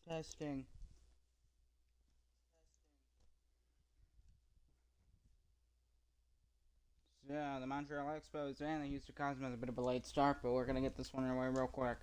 Testing. So, the Montreal Expos and the Houston Cosmos, a bit of a late start, but we're going to get this one away real quick.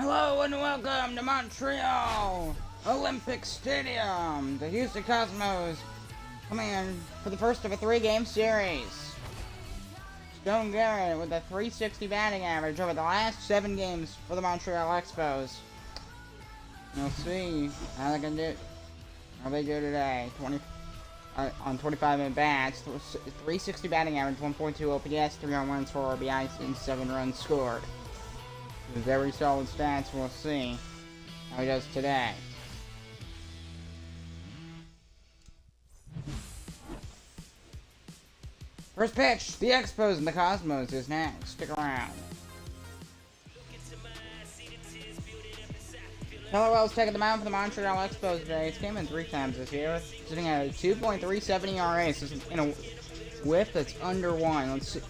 Hello and welcome to Montreal Olympic Stadium. The Houston Cosmos coming in for the first of a 3-game series. Stone Garrett with a .360 batting average over the last 7 games for the Montreal Expos. We'll see how they can do. How they do today. On 25 at bats, .360 batting average, 1.2 OPS, 3 home runs, 4 RBIs, and 7 runs scored. Very solid stats. We'll see how he does today. First pitch, the Expos and the Cosmos is next. Stick around. Hellerwell's taking the mound for the Montreal Expos today. It's came in 3 times this year, sitting at a 2.37 ERA. So in a whip that's under 1. Let's see.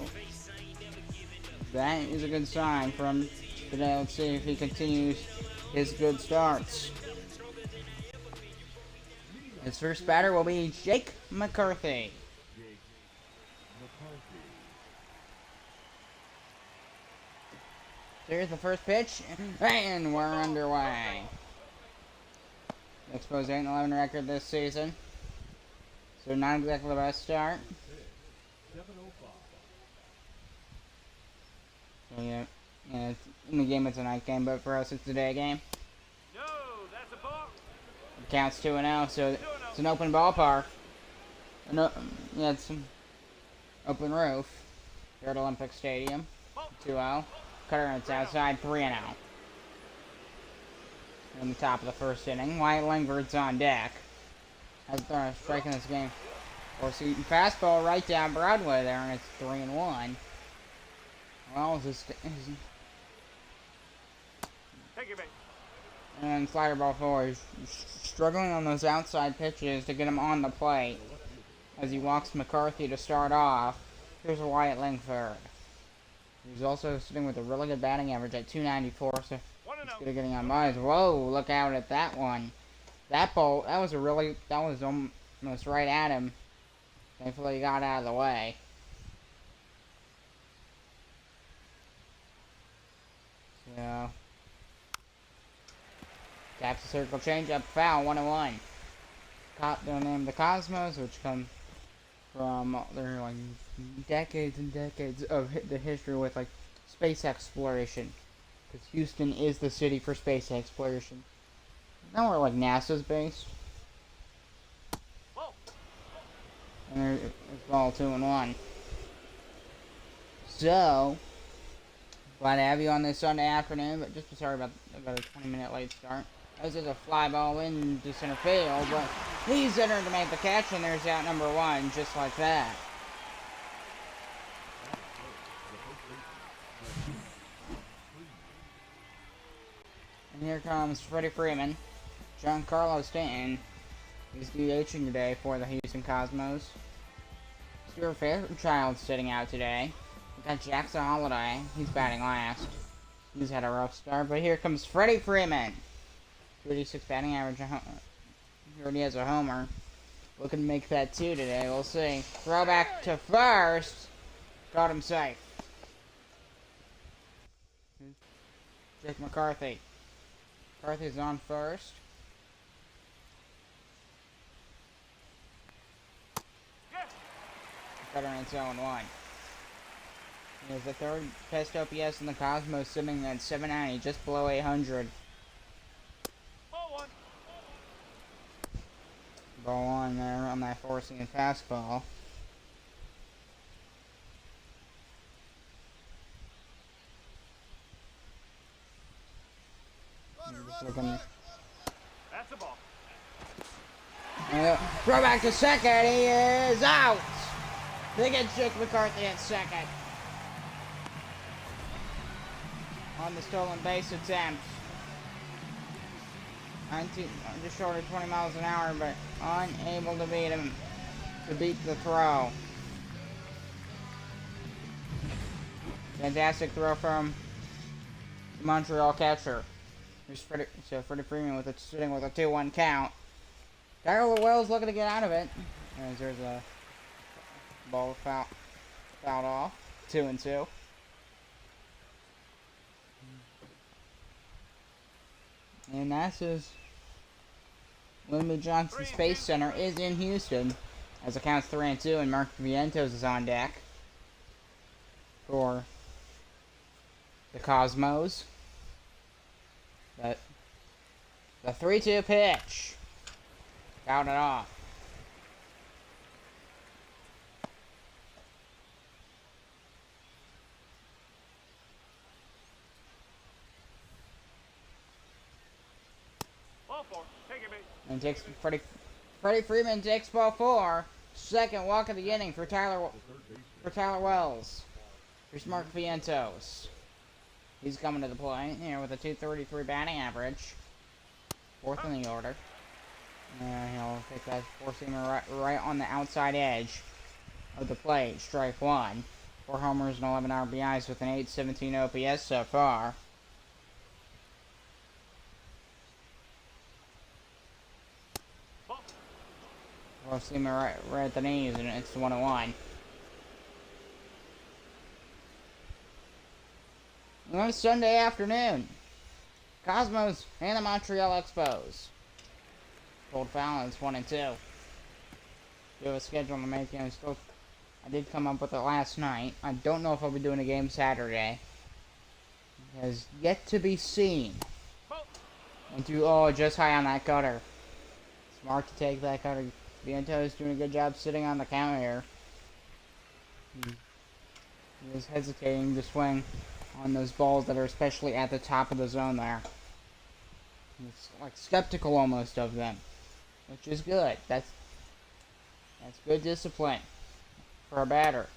That is a good sign from today. Let's see if he continues his good starts. His first batter will be Jake McCarthy. Here's the first pitch, and we're underway. Expos 8-11 record this season, so not exactly the best start. So yeah, it's, in the game it's a night game, but for us it's a day game. No, that's a ball. It counts 2-0, so it's an open ballpark. Yeah, it's an open roof here at Olympic Stadium. 2-0. Cutter, and it's outside, 3-0. In the top of the first inning, Wyatt Langford's on deck. Has thrown a strike in this game. Or Seaton fastball right down Broadway there, and it's 3-1. Well, and slider ball 4. He's struggling on those outside pitches to get him on the plate as he walks McCarthy to start off. Here's Wyatt Langford. He's also sitting with a really good batting average at .294, so he's good at getting on bodies. Whoa, look out at that one. That ball, that was almost right at him. Thankfully he got out of the way. So, taps the circle changeup, foul, 1-1. They're named the Cosmos, which come from their like decades and decades of the history with like space exploration, because Houston is the city for space exploration. Now we're like NASA's base. And it's all 2-1. So glad to have you on this Sunday afternoon, but just sorry about a 20-minute late start. This is a fly ball into center field, but he's entered to make the catch, and there's out number 1, just like that. And here comes Freddie Freeman. Giancarlo Stanton. He's DHing today for the Houston Cosmos. Stuart Fairchild's sitting out today. We got Jackson Holiday. He's batting last. He's had a rough start, but here comes Freddie Freeman. 286 batting average. He already has a homer. Looking to make that 2 today. We'll see. Throw back to first. Caught him safe. Jake McCarthy. McCarthy's on first. Cutter, and it's 0-1. He has the third best OPS in the Cosmos, sitting at 790, just below 800. Ball one. Ball on there on that forcing and fastball. Just looking. That's a ball. Throw back to second. He is out. They get Jake McCarthy at second on the stolen base attempt. 19, just short of 20 miles an hour, but unable to beat him, to beat the throw. Fantastic throw from the Montreal catcher. Freddie Freeman with it, sitting with a 2-1 count. Tyler Wells looking to get out of it. As there's a ball fouled off. 2-2. And NASA's Lyndon B. Johnson Space Center is in Houston, as it counts 3-2, and Mark Vientos is on deck for the Cosmos. But the 3-2 pitch. Fouled it off. Ball four. Take it, mate. And takes Freddie Freeman takes ball 4. Second walk of the inning for Tyler Wells. Here's Mark Vientos. He's coming to the plate here with a 233 batting average. Fourth in the order. And he'll take that four-seamer right on the outside edge of the plate. Strike one. 4 homers and 11 RBIs with an 817 OPS so far. Four-seamer right at the knees, and it's 1-1. On Sunday afternoon, Cosmos and the Montreal Expos. Cold foul, it's 1-2. We have a schedule to make, and I did come up with it last night. I don't know if I'll be doing a game Saturday. It has yet to be seen. And just high on that cutter. Smart to take that cutter. Vientos is doing a good job sitting on the count here. He is hesitating to swing on those balls that are especially at the top of the zone there. It's like skeptical almost of them, which is good. That's good discipline for a batter.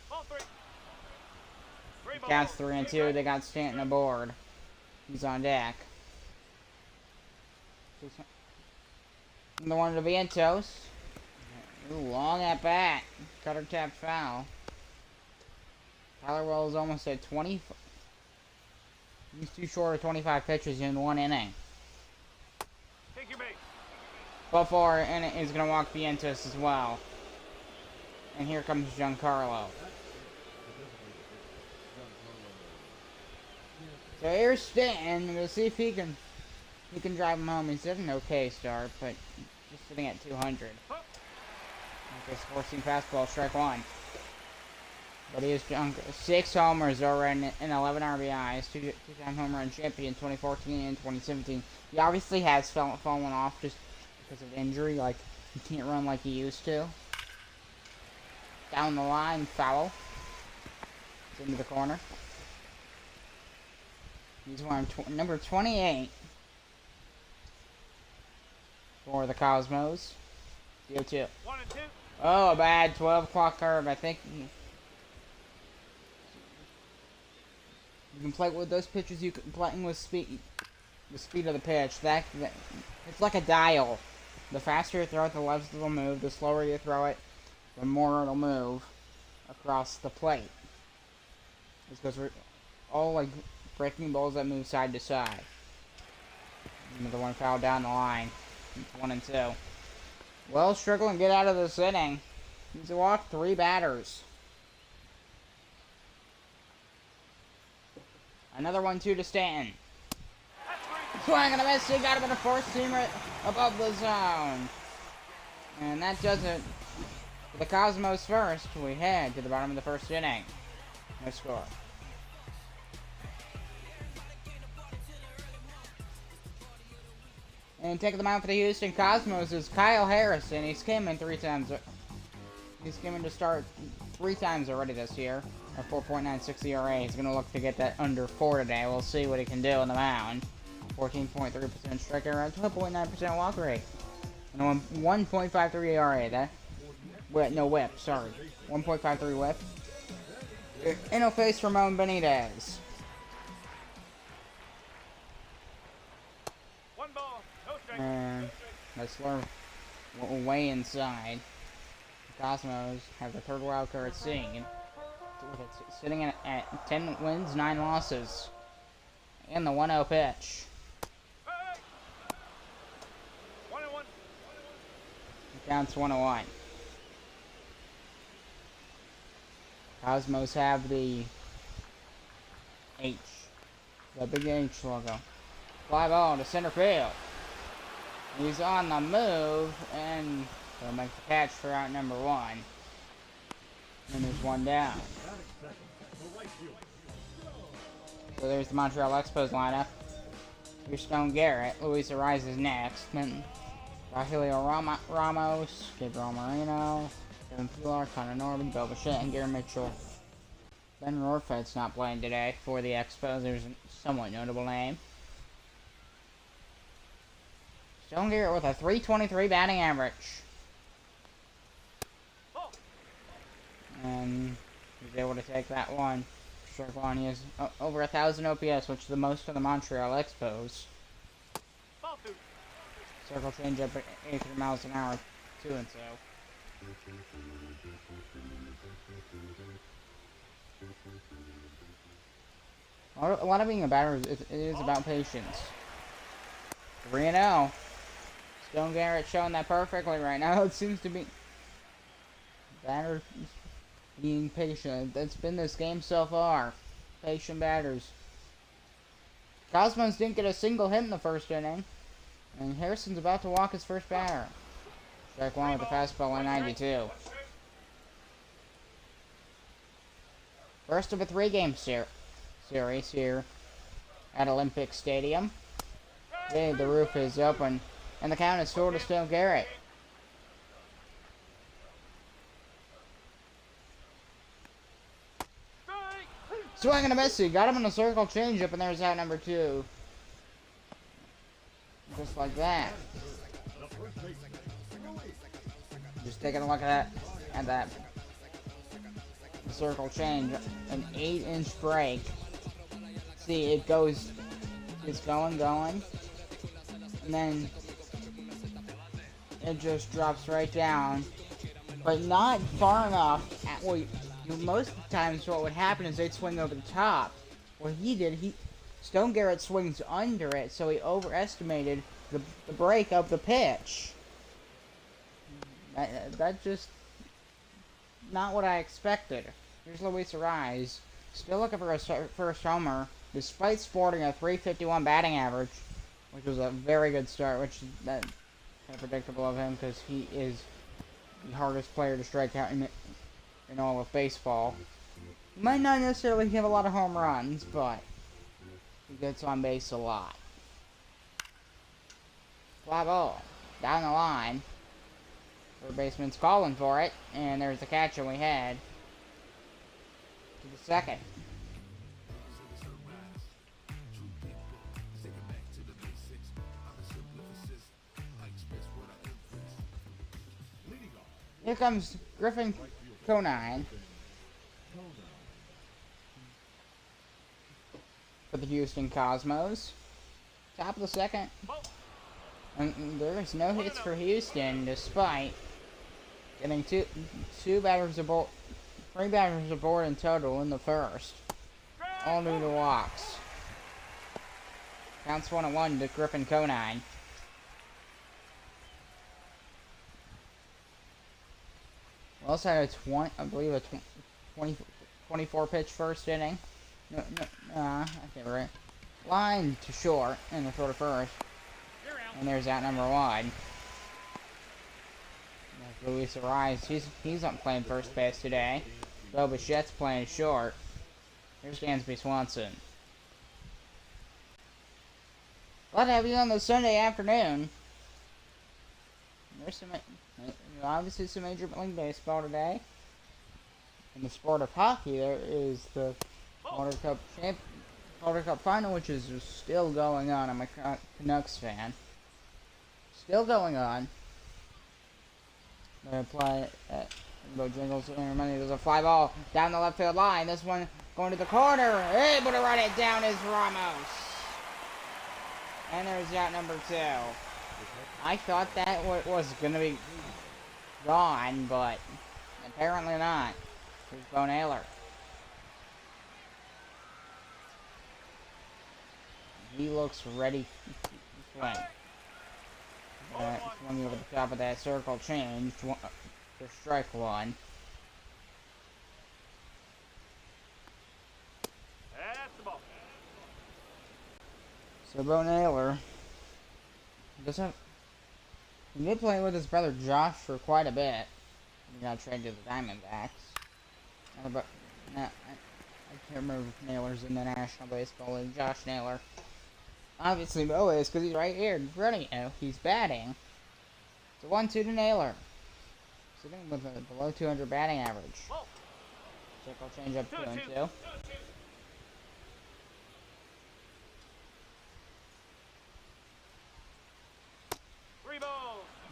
Counts 3-2. They got Stanton aboard. He's on deck. The one to Vientos. Ooh, long at bat. Cutter tapped foul. Tyler Wells almost at 20. He's too short of 25 pitches in one inning. Take your bait. Ball 4 and is going to walk Vientos as well. And here comes Giancarlo. So here's Stanton. We'll see if he can drive him home. He's had an okay start, but just sitting at 200. Okay, forcing fastball, strike one. But he has 6 homers already and 11 RBIs, two-time home run champion 2014 and 2017. He obviously has fallen off just because of injury, like he can't run like he used to. Down the line, foul. It's into the corner. He's wearing number 28 for the Cosmos. 0-2. 1 and 2. Oh, a bad 12 o'clock curve. I think you can play with those pitches. You can play with speed. The speed of the pitch. That it's like a dial. The faster you throw it, the less it'll move. The slower you throw it, the more it'll move across the plate. It's because we're all like breaking balls that move side to side. Another one foul down the line. It's 1-2. Well, struggling to get out of this inning. He's walked 3 batters. Another 1-2 to Stanton. Swing and a miss. He got him in a four-seamer above the zone. And that does it for the Cosmos first. We head to the bottom of the first inning. No score. And taking them out for the Houston Cosmos is Kyle Harrison. He's came in 3 times. He's came in to start 3 times already this year. A 4.96 ERA. He's going to look to get that under 4 today. We'll see what he can do on the mound. 14.3% strikeout rate, 12.9% walk rate, and a 1.53 ERA. That no whip. Sorry, 1.53 whip. In a face Ramon Benitez. 1 ball, no strike. And let's learn way inside. The Cosmos have the 3rd wild card scene, sitting at 10 wins, 9 losses, and the 1-0 pitch. Hey! 1-1. It counts 1-1. Cosmos have the H, the big H logo. Fly ball to center field. He's on the move, and he'll make the catch for out number 1. And there's 1 down. So there's the Montreal Expos lineup. Here's Stone Garrett. Luis Ariz is next. Then Rogelio Ramos, Gabriel Moreno, Kevin Pilar, Connor Norman, Bill Bichette, and Gary Mitchell. Ben Rorfed's not playing today for the Expos. There's a somewhat notable name. Stone Garrett with a .323 batting average. And he's able to take that one. Strike one. He has over 1,000 OPS, which is the most for the Montreal Expos. Circle change up at 83 miles an hour, 2 and so. A lot of being a batter, it is about patience. 3-0. Stone Garrett showing that perfectly right now. It seems to be batter being patient. That's been this game so far. Patient batters. Cosmos didn't get a single hit in the 1st inning. And Harrison's about to walk his first batter. Strike 1 with a fastball at 92. First of a 3-game series here at Olympic Stadium. Today the roof is open, and the count is 4 to Stone Garrett. Swing and a miss. He got him in a circle changeup, and there's out number 2. Just like that. Just taking a look at that circle change, an 8-inch break. See, it's going, and then it just drops right down, but not far enough. Most of the times what would happen is they'd swing over the top. What he did, Stone Garrett swings under it, so he overestimated the break of the pitch. That's just not what I expected. Here's Luis Ariz, still looking for his first homer, despite sporting a .351 batting average, which was a very good start, which is kind of predictable of him because he is the hardest player to strike out in all of baseball. He might not necessarily have a lot of home runs, but he gets on base a lot. Fly ball down the line. Third baseman's calling for it, and there's the catch that we had to the second. Here comes Griffin Conine for the Houston Cosmos. Top of the second. And there's no hits for Houston, despite getting three batters aboard in total in the first. All due to walks. Counts 1-1 to Griffin Conine. We also had a 24 pitch first inning. I can't right. Line to short in the third first. And there's out number 1. Luis Ariz, he's not playing first base today. Bill Bichette's playing short. Here's Dansby Swanson. Glad to have you on this Sunday afternoon. There's some, obviously some Major League Baseball today. In the sport of hockey, there is the Calder Cup final, which is still going on. I'm a Canucks fan. Still going on. They play at Bojangles. Remember, there's a fly ball down the left field line. This one going to the corner. Able to run it down is Ramos. And there's out number 2. I thought that was going to be gone, but apparently not. Here's Bo Naylor. He looks ready to swing. Swing over the top of that circle change for strike 1. That's the ball. So Bo Naylor he did play with his brother Josh for quite a bit. He got traded to the Diamondbacks. But I can't remember if Naylor's in the National Baseball League. Josh Naylor. Obviously Bo is, because he's right here in front of you. He's batting. It's a 1-2 to Naylor. Sitting with a below 200 batting average. Circle change up 2-2.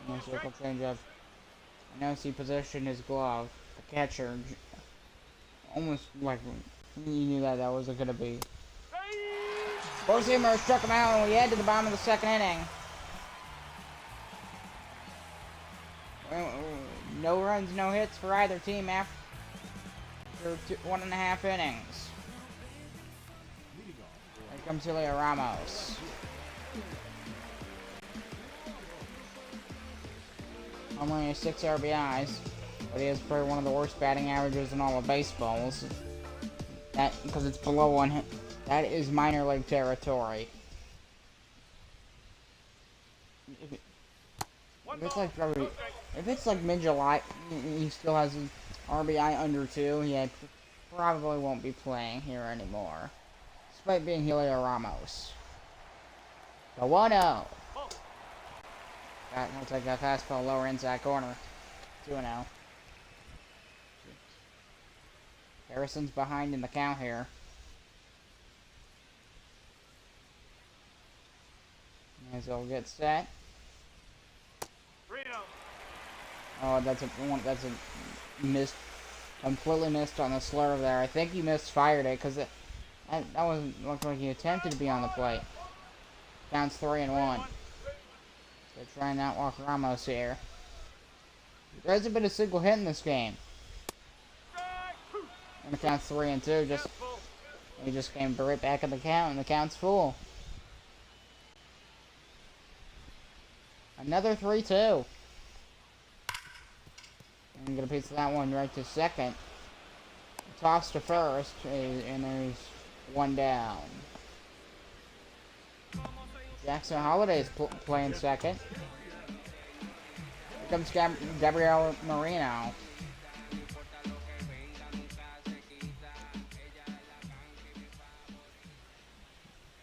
And circle change up. I notice he positioned his glove. The catcher almost like he knew that was going to be. Four-seamer struck him out, and we head to the bottom of the second inning. No runs, no hits for either team after 1.5 innings. Here comes Julio Ramos. Only 6 RBIs, but he has probably one of the worst batting averages in all of baseballs. That because it's below 1 hit. That is minor league territory. If it's like mid-July, he still has his RBI under 2. He probably won't be playing here anymore, despite being Julio Ramos. The 1-0. He'll take that fastball lower inside corner. 2-0. Harrison's behind in the count here. As he'll get set. Oh, that's a missed, completely missed on the slurve there. I think he misfired it because that wasn't looked like he attempted to be on the plate. Counts 3-1. So trying to outwalk Ramos here. There hasn't been a single hit in this game. And the count's 3-2. He just came right back in the count, and the count's full. Another 3-2. I'm gonna piece that one right to second. Toss to first, and there's 1 down. Jackson Holliday's playing second. Here comes Gabriel Marino.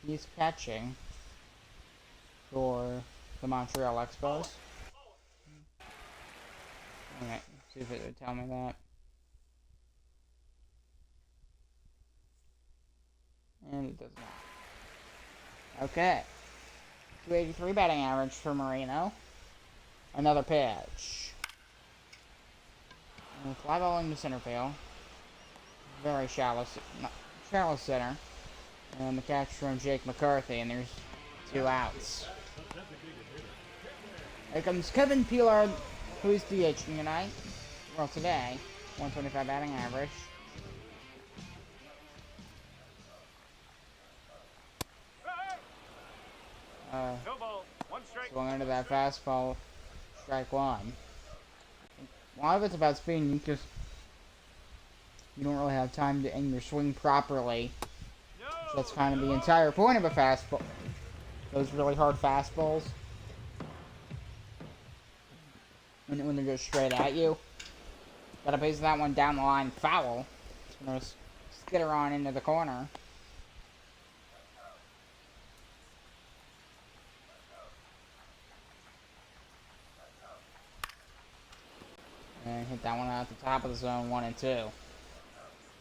He's catching for the Montreal Expos. Alright, see if it would tell me that. And it does not. Okay. 283 batting average for Marino. Another pitch. And fly ball into center field. Very shallow center. And the catch from Jake McCarthy, and there's 2 outs. Here comes Kevin Pillar, who is DHing tonight. Well, today. 125 batting average. Swung into that fastball. Strike 1. A lot of it's about speed, because you don't really have time to aim your swing properly. So that's kind of the entire point of a fastball. Those really hard fastballs. When they go straight at you. Gotta base that one down the line foul. It's gonna skitter on into the corner. And hit that one out the top of the zone, 1 and 2.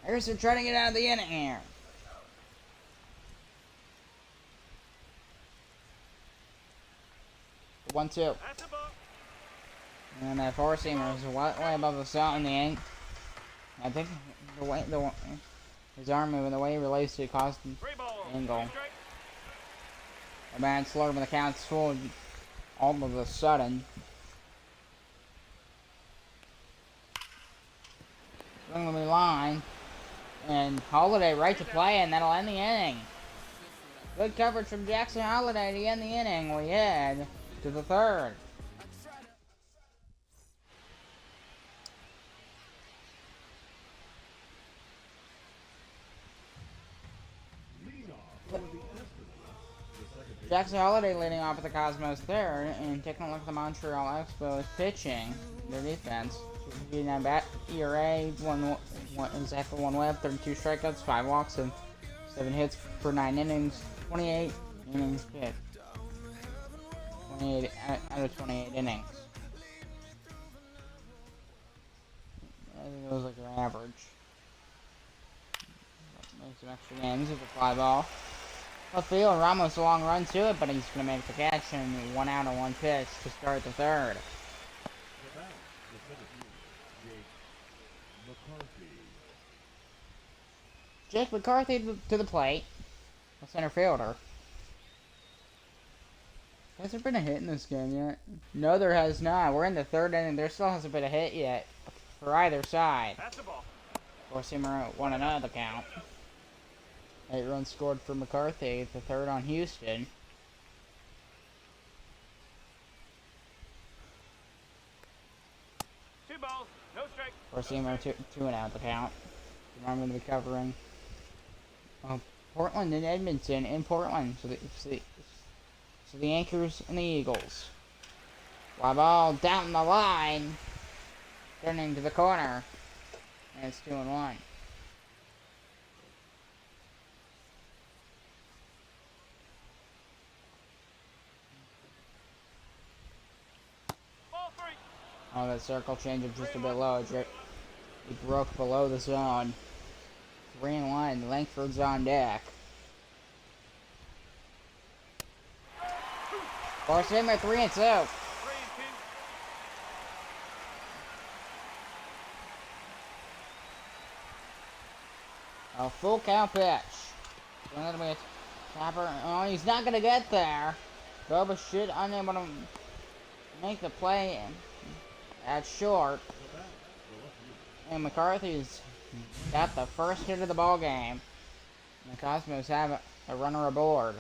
Harrison trying to get out of the inning here. 1-2. And that four-seamer is way above the zone in the ink. I think his arm moving, the way he released it caused the angle. A man slowed when the count's full all of a sudden. Swing the line. And Holiday right to play, and that'll end the inning. Good coverage from Jackson Holiday to end the inning. We head to the third. Jackson Holiday leading off at the Cosmos third, and taking a look at the Montreal Expos pitching. Their defense. 59 bat ERA, exactly 1 whip, 32 strikeouts, 5 walks, and 7 hits for 9 innings. 28 innings pitched. 28 out of 28 innings. I think it was like their average. Make some extra games with a fly ball. Left field, Ramos a long run to it, but he's going to make the catch, and 1 out on 1 pitch to start the third. Jake McCarthy to the plate. A center fielder. Has there been a hit in this game yet? No, there has not. We're in the third inning. There still hasn't been a hit yet for either side. Four-seamer 1-0 the count. 8 runs scored for McCarthy. The third on Houston. Two balls, no strike. Four-seamer 2-0 the count. I'm going to be covering Portland and Edmonton in Portland. So the Anchors and the Eagles. Fly ball down the line. Turning to the corner. And it's 2-1. Oh, that circle change up just a bit low. It broke below the zone. 3-1. Langford's on deck. Four-seamer 3-2. A full count pitch. Gonna be a tapper. Oh, he's not gonna get there. Boba should unable to make the play at short. And McCarthy's got the first hit of the ball game. The Cosmos have a runner aboard.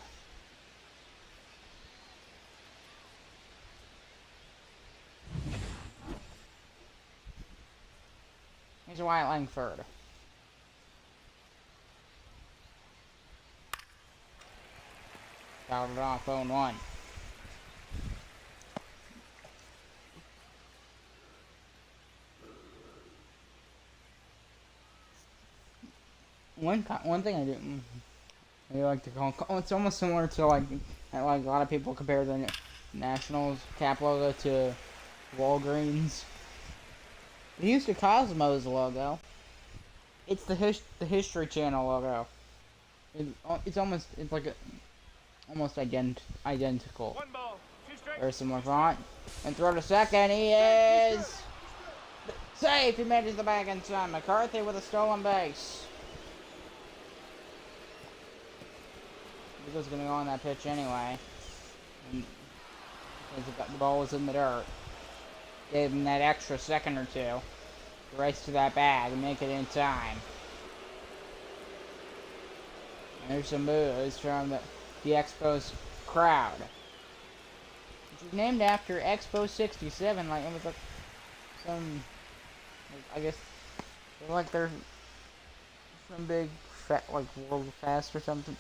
Here's Wyatt Langford. Fouled it off, 0-1. One thing I like to call, it's almost similar to like a lot of people compare the Nationals cap logo to Walgreens. The Houston Cosmos logo, it's the History Channel logo. It's almost identical. 1 ball, 2 strikes. There's some more font. And throw to second. He is safe. He manages the bag in time. McCarthy with a stolen base. He was going to go on that pitch anyway. Because the ball was in the dirt. Gave him that extra second or two to race to that bag and make it in time. And there's some boos from the Expos crowd. Which is named after Expo 67. Like, it was like some, I guess, like they're some big, like, World Fest or something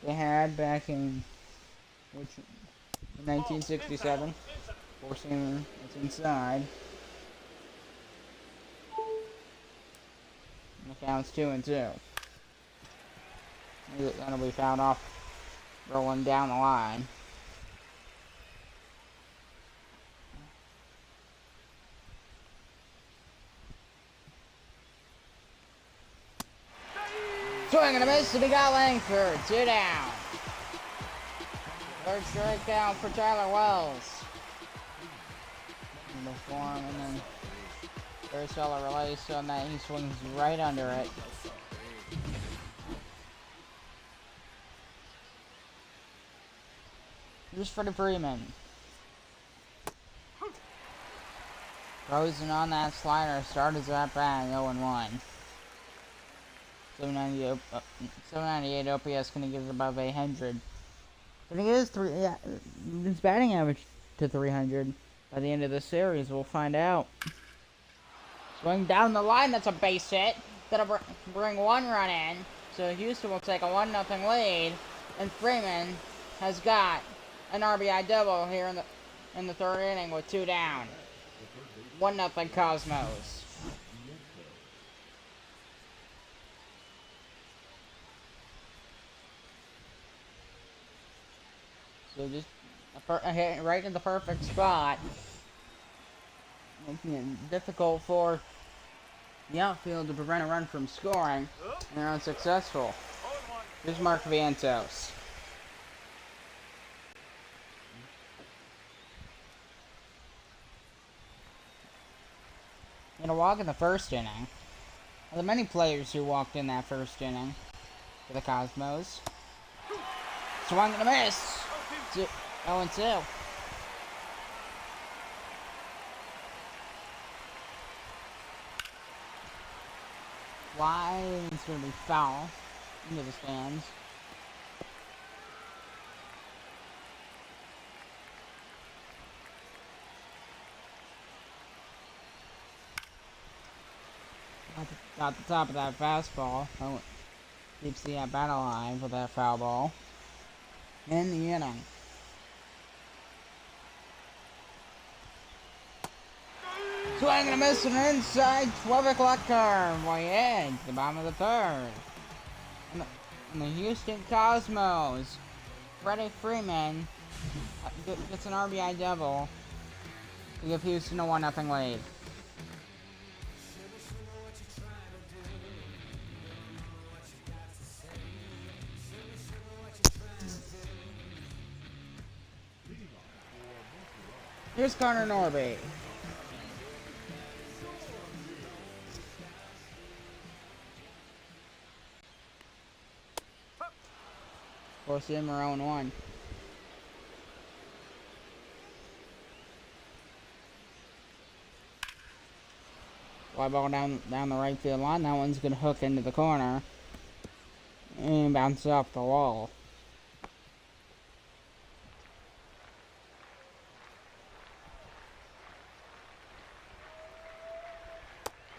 they had back in 1967. Four-seamer, it's inside. And the count's 2-2. That'll be fouled off, rolling down the line. Swing and a miss, and he got Langford. 2 down. Third strikeout for Tyler Wells. In the form, and then very solid release on that. He swings right under it. Here's Freddie Freeman. Frozen on that slider. Started at bat 0-1. 798 OPS. Gonna get it above 800. I think it is his batting average to 300 by the end of the series. We'll find out. Swing down the line. That's a base hit. That'll bring 1 run in. So Houston will take a 1-0 lead. And Freeman has got an RBI double here in the 3rd inning with 2 down. 1-0 Cosmos. So just a hit right in the perfect spot, making it difficult for the outfield to prevent a run from scoring, and they're unsuccessful. Here's Mark Vientos. In a walk in the 1st inning. Of the many players who walked in that 1st inning for the Cosmos. Swung and a miss. 0-2. Why? It's going to be foul into the stands. Got the top of that fastball. Oh, keeps the at-bat alive with that foul ball. In the inning. Swing and a miss and an inside 12 o'clock turn. Way in to the bottom of the 3rd. And the Houston Cosmos. Freddie Freeman gets an RBI double to give Houston a 1-0 lead. Here's Connor Norby. Force him around 1. Fly ball down the right field line. That one's gonna hook into the corner and bounce off the wall.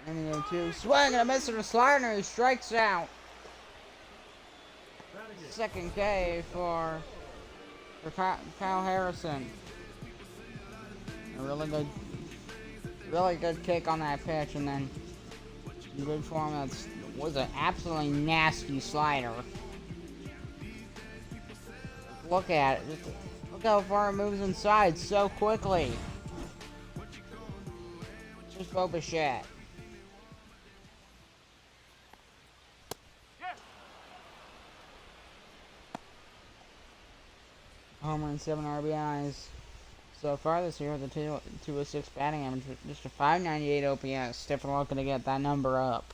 And the 0-2 swing and a miss and a slider. He strikes out. 2nd K for Kyle Harrison. A really good kick on that pitch, and then in good form. That was an absolutely nasty slider. Look at it. Look how far it moves inside so quickly. Just Bo Bichette. Homer and 7 RBIs so far this year with a 206 batting average, just a 598 OPS. Definitely looking to get that number up.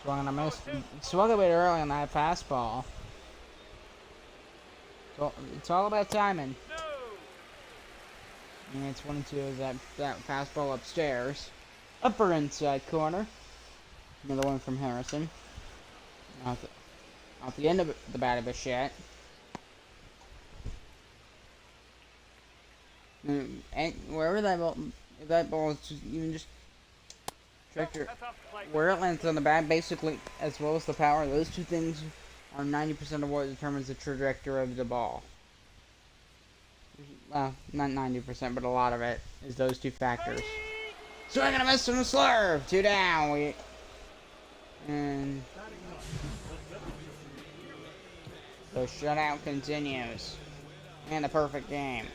Swung and a miss. Swung a bit early on that fastball. So it's all about timing. And it's 22 is that fastball upstairs. Upper inside corner. Another one from Harrison. Off the end of the bat of Bichette. And wherever that ball is, you can just check where it lands on the bat, basically, as well as the power. Those two things are 90% of what determines the trajectory of the ball. Well, not 90%, but a lot of it is those two factors. Swing and a miss and a slurve. 2 down. And the shutout continues. And a perfect game.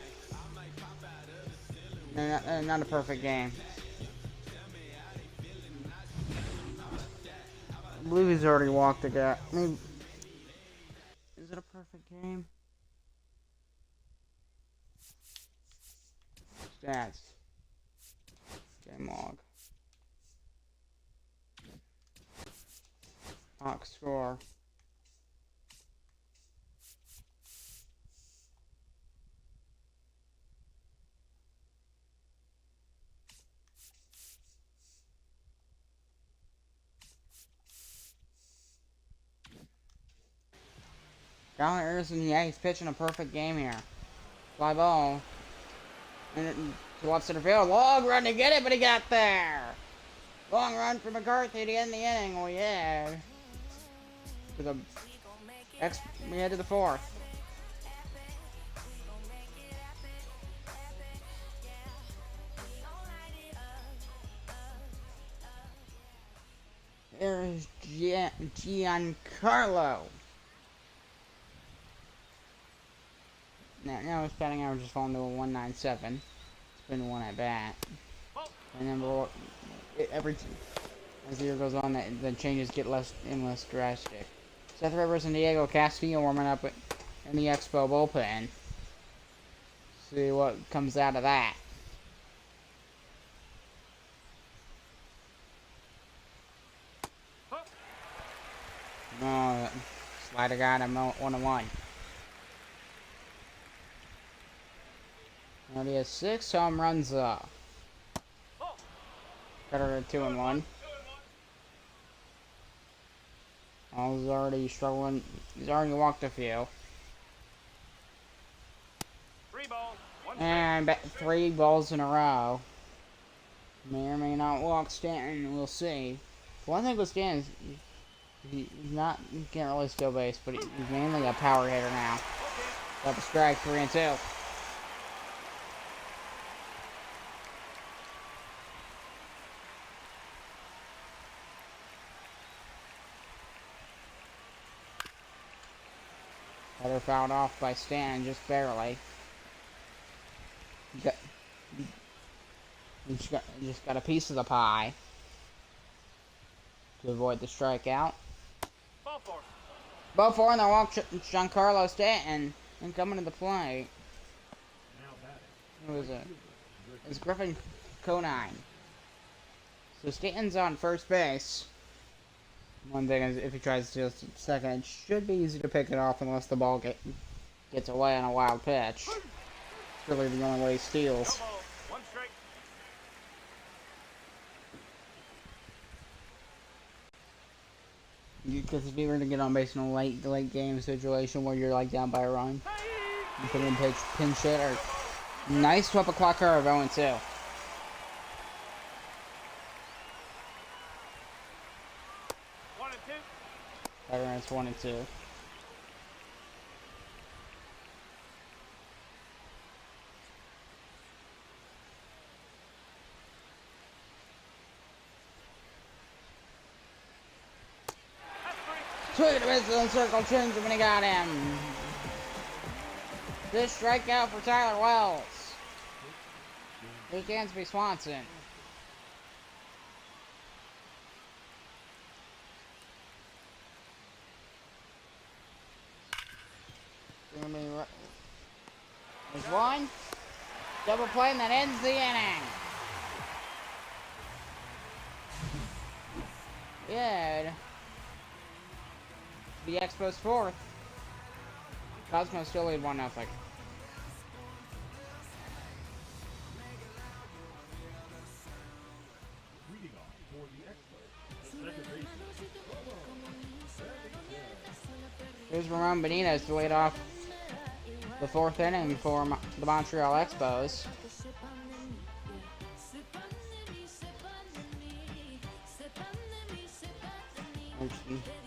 No, not a perfect game. believe he's already walked a guy. I mean, is it a perfect game? Stats. Game log. Box score. Kyle Harrison, yeah, he's pitching a perfect game here. Fly ball. And it, to left center field. Long run to get it, but he got there. Long run for McCarthy to end the inning. Oh, yeah. To the we head to the fourth. There's Giancarlo. Now his batting average is falling to a 197. It's been one at bat. And then as the year goes on, the changes get less and less drastic. Seth Rivers and Diego Castillo warming up in the Expo bullpen. See what comes out of that. Oh, slider got him 1-1. And he has 6 home runs up. Better than 2-1. Oh, he's already struggling. He's already walked a few. 3 balls, 1 And 3 balls in a row. May or may not walk Stanton. We'll see. One thing with Stanton is he can't really steal base, but he's mainly a power hitter now. Got the strike, 3-2. Better fouled off by Stanton, just barely. Just got a piece of the pie to avoid the strikeout. Ball 4. Ball 4, and they walk Giancarlo Stanton and coming to the plate. Who is it? It's Griffin Conine. So Stanton's on first base. One thing is, if he tries to steal second, it should be easy to pick it off unless the ball gets away on a wild pitch. It's really the only way he steals. 1 strike. Because if you were to get on base in a late game situation where you're like down by a run, you put in pinch hit or nice 12 o'clock curve 0-2. Veterans 1-2. Swing and a miss on circle, change when he got him. This strikeout for Tyler Wells. He can't be Swanson. There's one. Double play, and that ends the inning. Good. The Expos 4th. Cosmos still lead 1-0. Here's Ramon Benitez to lead off the 4th inning for the Montreal Expos.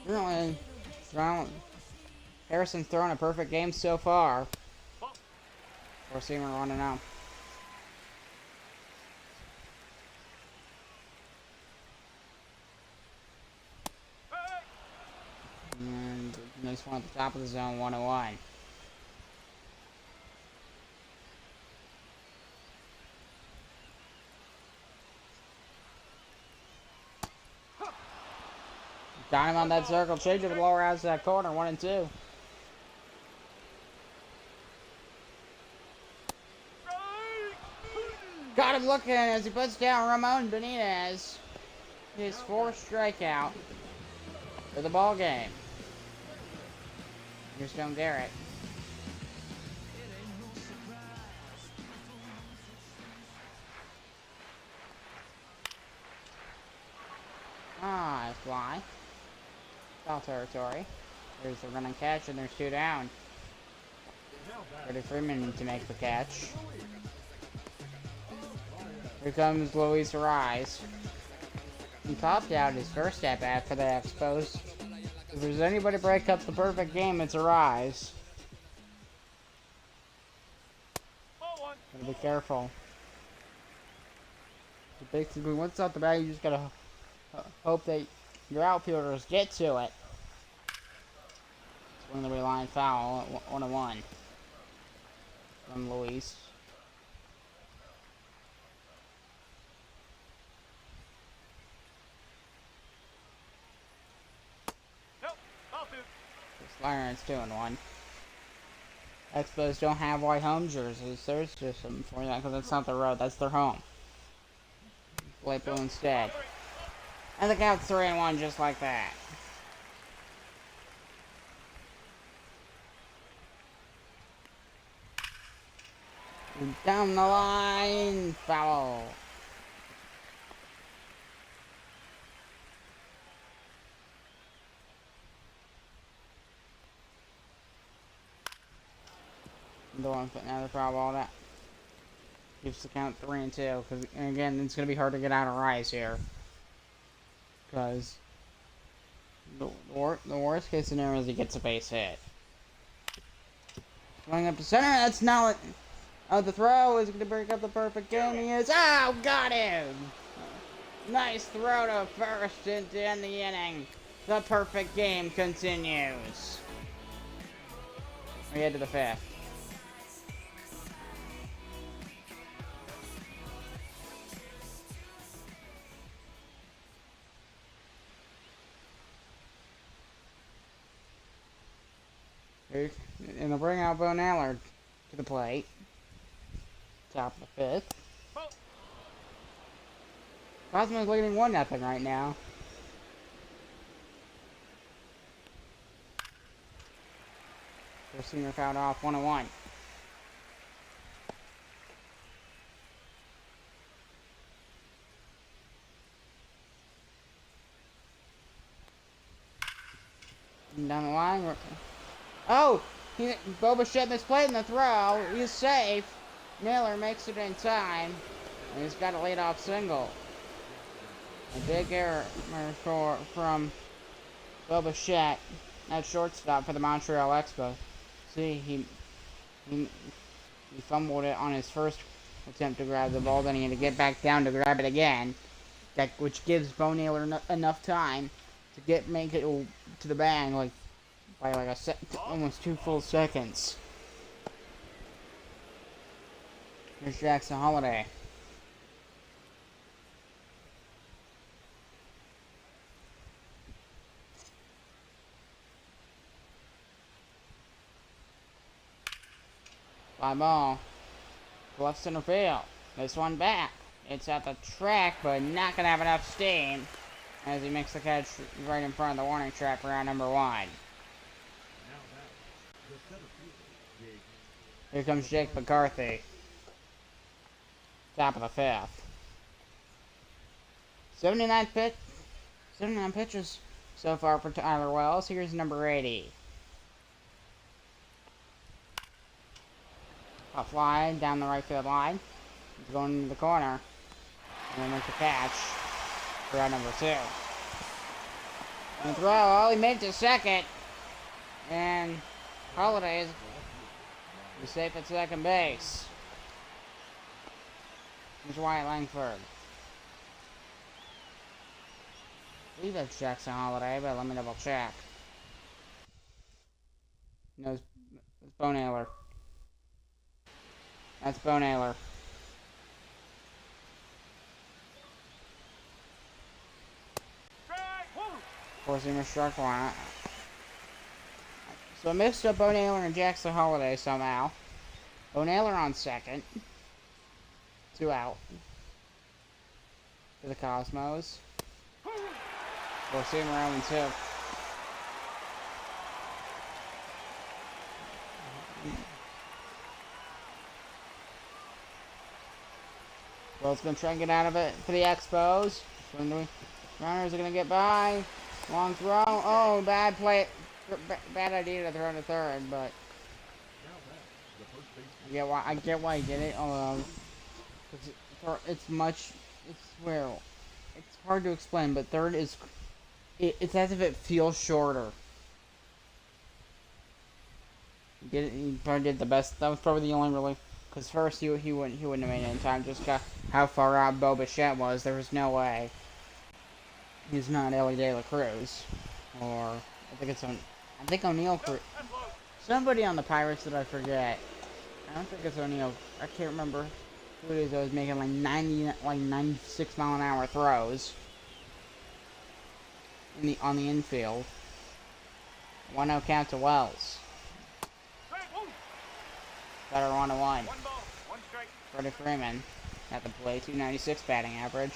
Really, Harrison's thrown a perfect game so far. We're seeing him running out. And nice one at the top of the zone, 1-1. Got him on that circle. Change it to the lower house of that corner. 1 and 2. Got him looking as he puts down Ramon Benitez. His 4th strikeout for the ball game. Here's Stone Garrett. Ah, fly. Foul territory. There's the run and catch, and there's 2 down. Freddie Freeman to make the catch. Here comes Luis Rise. He popped out his first at bat for the Expos. If there's anybody break up the perfect game, it's Rise. Gotta be careful. Basically, once it's out the bat, you just gotta hope that your outfielders get to it. Swing the line foul, 1-1 from Luis. It's 2-1. Expos don't have white home jerseys. There's just something for that because that's not the road. That's their home. Light blue instead. And the count's 3-1 just like that. Down the line. Foul. Don't want to put another foul ball. That keeps the count 3-2. Because again, it's going to be hard to get out of Rise here. Because the worst case scenario is he gets a base hit. Going up to center. That's not what. Oh, the throw is going to break up the perfect game. He is. Oh, got him. Nice throw to first to end the inning. The perfect game continues. We head to the 5th. And they'll bring out Bo Naylor to the plate. Top of the 5th. Cosmo's leading 1-0 right now. Their senior fouled off 1-1. Down the line. Oh! Boba Shed misplaced in the throw. He's safe. Naylor makes it in time. And he's got a leadoff single. A big error from Boba Shed at shortstop for the Montreal Expos. See, he fumbled it on his first attempt to grab the ball. Then he had to get back down to grab it again. Which gives Bo Naylor enough time to make it to the bag by almost 2 full seconds. Here's Jackson Holiday. Fly ball. Left center field. This one back. It's at the track, but not going to have enough steam as he makes the catch right in front of the warning track for round number 1. Here comes Jake McCarthy. Top of the 5th. 79 pitches so far for Tyler Wells. Here's number 80. A fly down the right field line. He's going into the corner. And then makes a catch for round number 2. And throw. Oh, he made it to second. And Holiday is safe at second base. Here's Wyatt Langford. I believe that's Jackson Holiday, but let me double check. No, it's Bo Naylor. That's Bo Naylor. Four-seamer struck one. So I mixed up Bo Naylor and Jackson Holiday somehow. Bo Naylor on second. 2 out. For the Cosmos. Four-seamer 0-2. Bill's gonna try and get out of it for the Expos. Runners are gonna get by. Long throw. Oh, bad play. Bad idea to throw to third, but I get why he did it. It's hard to explain, but third is it's as if it feels shorter. He probably did the best. That was probably the only really. Because first he wouldn't have made it in time. Just got how far out Bo Bichette was. There was no way. He's not Ellie De La Cruz, or I think O'Neal Cruz. Somebody on the Pirates that I forget. I don't think it's O'Neal. I can't remember who it is that was making like 96 mile an hour throws on the infield. 1-0 count to Wells. Better 1-1. 1 ball, 1 strike. Freddie Freeman at the plate, 296 batting average.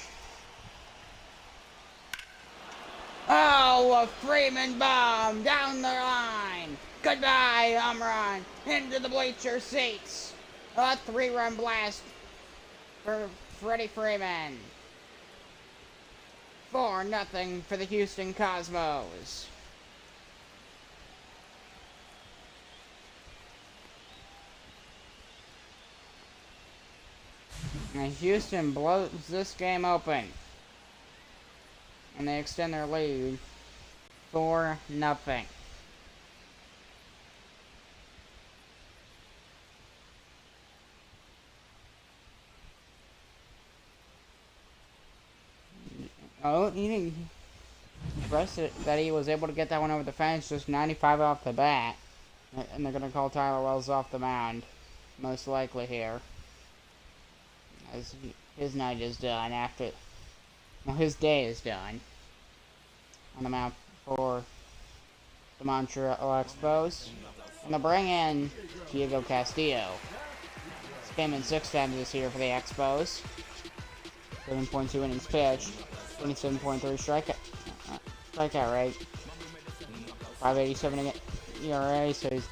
Oh, a Freeman bomb down the line. Goodbye, home run. Into the bleacher seats. A 3-run blast for Freddie Freeman. 4-0 for the Houston Cosmos. And Houston blows this game open. And they extend their lead 4-0. Oh, he didn't impress it that he was able to get that one over the fence, just 95 off the bat. And they're going to call Tyler Wells off the mound, most likely here. As his night is done after, well, his day is done on the mound for the Montreal Expos. And they'll bring in Diego Castillo. He's came in 6 times this year for the Expos. 7.2 innings pitched, 27.3 strikeout rate, 5.87 ERA. So he's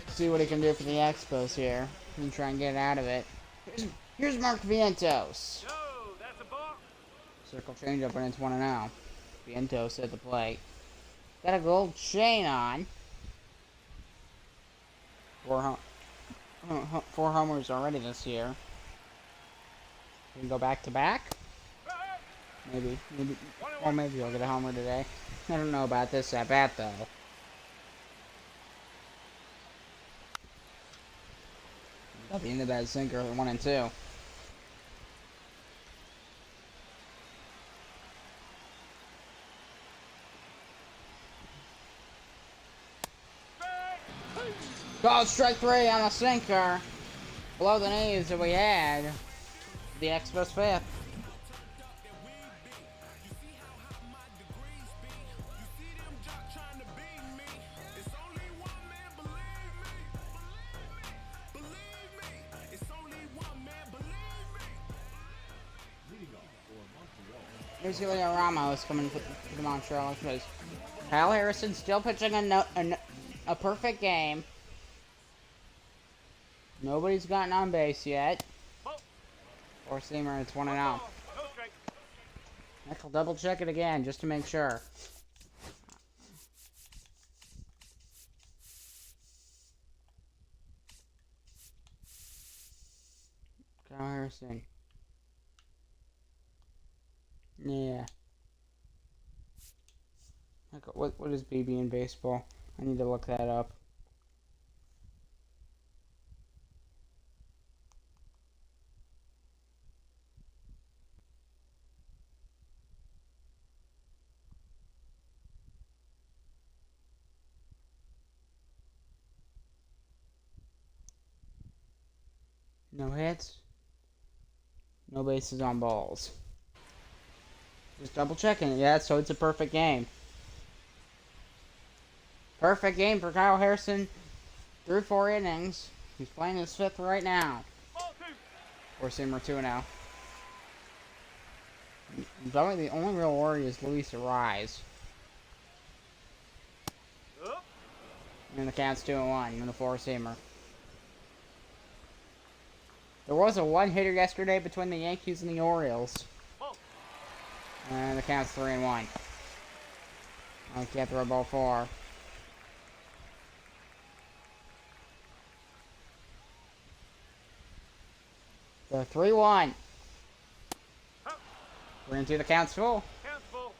see what he can do for the Expos here and try and get out of it. Here's Mark Vientos. No, that's a ball. Circle changeup and it's 1-0. Vientos at the plate. Got a gold chain on. 4 homers already this year. We can go back to back. Maybe, or maybe I'll get a homer today. I don't know about this at bat though. At the end of that sinker, 1-2. Called strike 3 on the sinker. Below the knees that we had. The Expos 5th. Here's Julio Ramos coming for the Montreal Expos. Kyle Harrison still pitching a perfect game. Nobody's gotten on base yet. Four-seamer, it's 1-0. I'll double check it again just to make sure. Kyle Harrison. Yeah. What is BB in baseball? I need to look that up. No hits. No bases on balls. Just double checking it. Yeah, so it's a perfect game. Perfect game for Kyle Harrison through 4 innings. He's playing his 5th right now. Ball 2. Four-seamer 2-0. The only real worry is Luis Arise. Up. And the count's 2-1 in the four-seamer. There was a one-hitter yesterday between the Yankees and the Orioles. Ball. And the count's 3-1. I can't throw ball 4. So 3-1. Up. 3-2, the count's full. Count's full.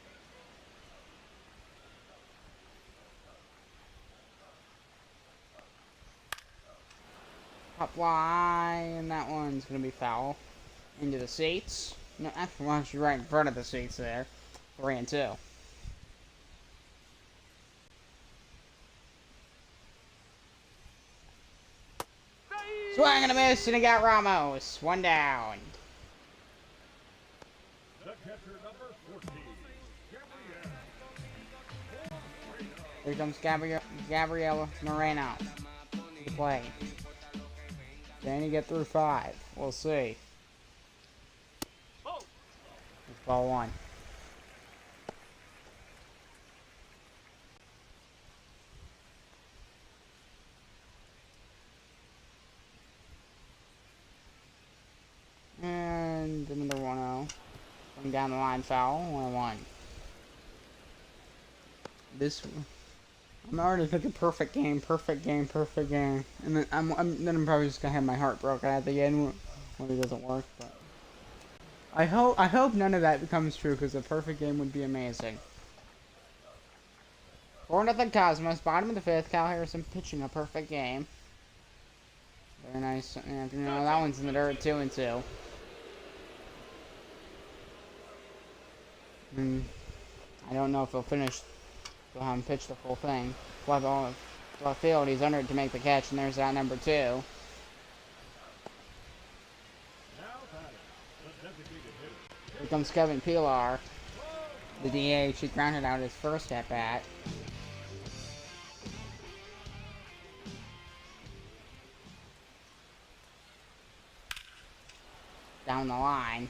Top fly, and that one's gonna be foul. Into the seats. No, actually right in front of the seats there. 3-2. Swing and a miss, and he got Ramos. 1 down. The catcher number 14, Gabriel. Here comes Gabriel Moreno to the plate. Can he get through 5? We'll see. Ball. It's ball 1. And another 1-0. Coming down the line, foul. 1-1. This. I'm already thinking perfect game, and then I'm probably just gonna have my heart broken at the end when it doesn't work. But I hope none of that becomes true, because a perfect game would be amazing. 4-0 Cosmos, bottom of the 5th. Kyle Harrison pitching a perfect game. Very nice. And, that one's in the dirt. 2-2. I don't know if he'll finish. Go ahead and pitch the full thing. Left field, he's under it to make the catch, and there's that number 2. Now batting, the designated hitter. Here comes Kevin Pilar. The DH, he grounded out his first at bat. Down the line.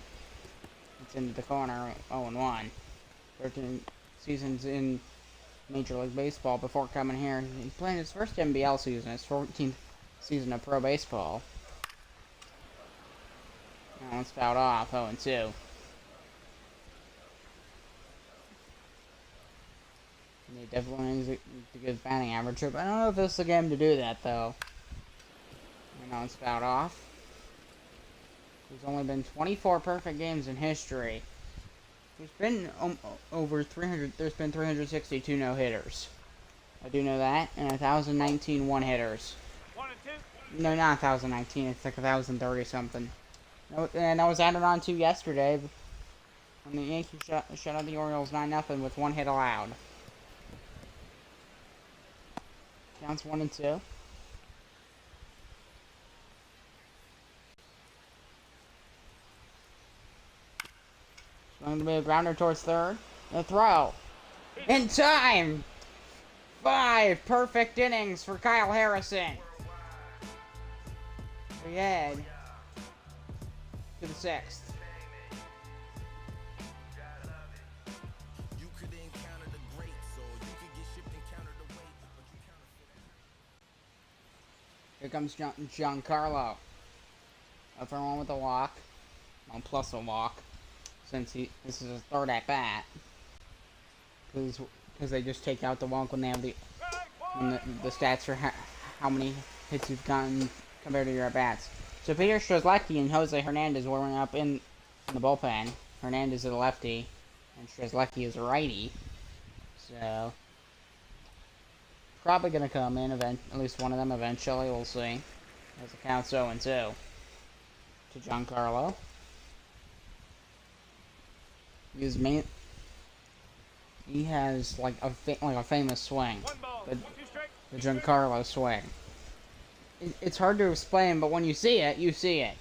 It's into the corner, 0-1. 13 seasons in Major League Baseball before coming here. He's playing his first NBL season, his 14th season of pro baseball. That one's fouled off, 0-2. He definitely needs to get his batting average up. I don't know if this is the game to do that, though. And that one's fouled off. There's only been 24 perfect games in history. There's been over 300. There's been 362 no-hitters. I do know that, and 1,019 one-hitters. 1 and 2. No, not 1,019. It's like 1,030 something. No, and I was added on to yesterday when the Yankees shut out the Orioles 9-0 with 1 hit allowed. Counts 1-2. Going to be a grounder towards 3rd. The throw. In time! 5 perfect innings for Kyle Harrison. We head to the 6th. Here comes Giancarlo. Up for 1 with a walk. Well, plus a walk. Since this is his 3rd at bat, because they just take out the walk when they have the stats for how many hits you've gotten compared to your at bats. So Peter Strzelecki and Jose Hernandez warming up in the bullpen. Hernandez is a lefty, and Strzelecki is a righty. So probably gonna come in at least one of them eventually. We'll see. As it counts 0-2 to Giancarlo. He has like a famous swing, 1 ball. the 1 2 strike. Giancarlo swing. It's hard to explain, but when you see it, you see it.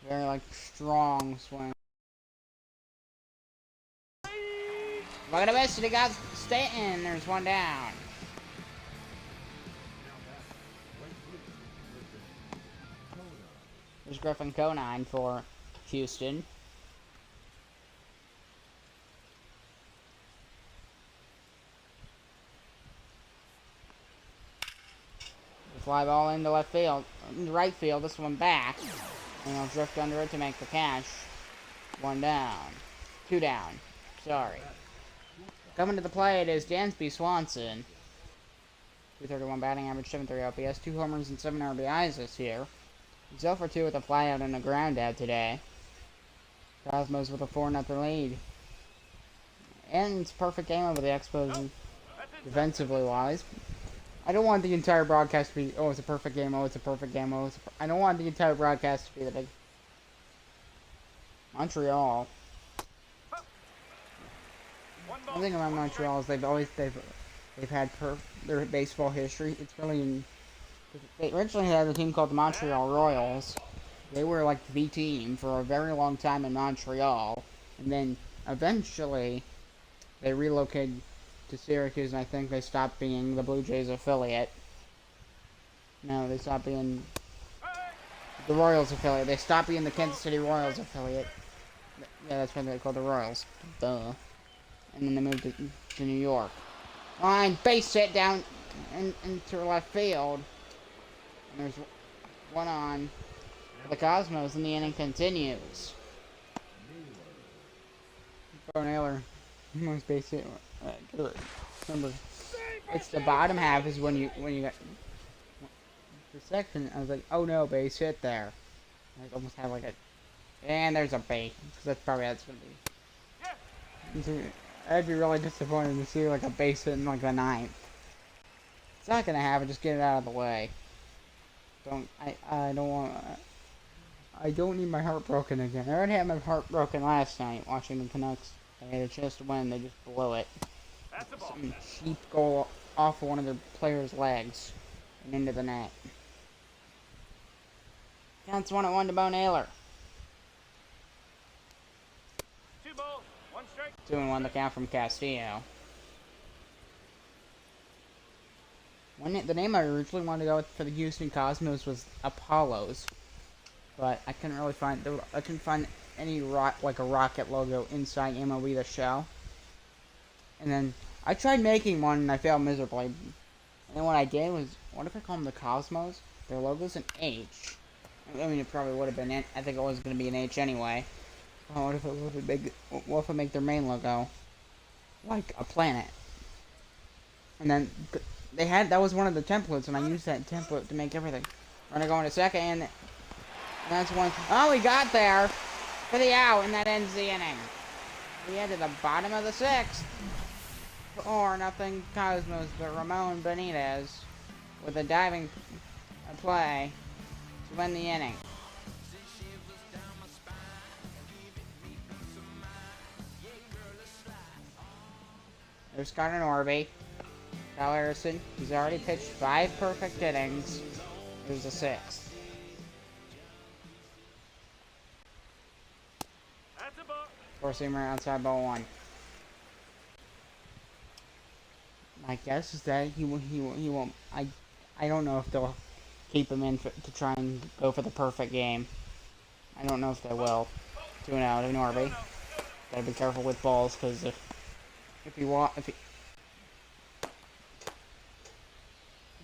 Very strong swing. Look at this, he got Stanton. There's one down. There's Griffin Conine for Houston. The fly ball into left field, right field. This one back, and he'll drift under it to make the catch. One down, two down. Sorry. Coming to the plate is Dansby Swanson. 231 batting average, 7.3 OPS, 2 homers and 7 RBIs this year. He's 0 for 2 with a flyout and a groundout today. Cosmos with a 4-0 lead. And it's a perfect game over the Expos defensively wise. I don't want the entire broadcast to be, oh, it's a perfect game, oh, it's a perfect game, oh, I don't want the entire broadcast to be the big Montreal. One thing about Montreal is they've had their baseball history. It's really they originally had a team called the Montreal Royals. They were like the team for a very long time in Montreal, and then eventually they relocated to Syracuse, and I think they stopped being the Blue Jays affiliate. No, they stopped being the Royals affiliate. They stopped being the Kansas City Royals affiliate. Yeah, that's what they call the Royals. Duh. And then they moved to New York. Line, base hit down into left field. And there's one on for the Cosmos, and the inning continues. Bo Naylor, most base hit. Remember, it's the bottom half is when you got the section. I was like, oh no, base hit there. I almost had like a, and there's a base, because that's probably how it's gonna be. I'd be really disappointed to see like a base hit in like the 9th. It's not gonna happen. Just get it out of the way. I don't need my heart broken again. I already had my heart broken last night watching the Canucks. They had a chance to win. They just blew it. Some cheap goal off of one of their players' legs and into the net. Counts 1-1 to Bo Naylor. 2 balls, 1 strike. 2-1 the count from Castillo. The name I originally wanted to go with for the Houston Cosmos was Apollos, but I couldn't really find any like a rocket logo inside MLB The Show. And then I tried making one and I failed miserably. And then what I did was, what if I call them the Cosmos? Their logo's an H. I mean, it probably would have been. I think it was going to be an H anyway. Oh, what if I make their main logo like a planet? And then that was one of the templates, and I used that template to make everything. We're gonna go into second, and that's one. Oh, we got there for the out, and that ends the inning. We head to the bottom of the 6th. 4-0 Cosmos, but Ramon Benitez with a diving play to win the inning. There's Connor Norby. Kyle Harrison, he's already pitched 5 perfect innings. Here's the 6th. That's a ball. Four-seamer outside ball 1. My guess is that he won't. I don't know if they'll keep him in to try and go for the perfect game. I don't know if they will. 2-0 to Norby. Gotta be careful with balls, because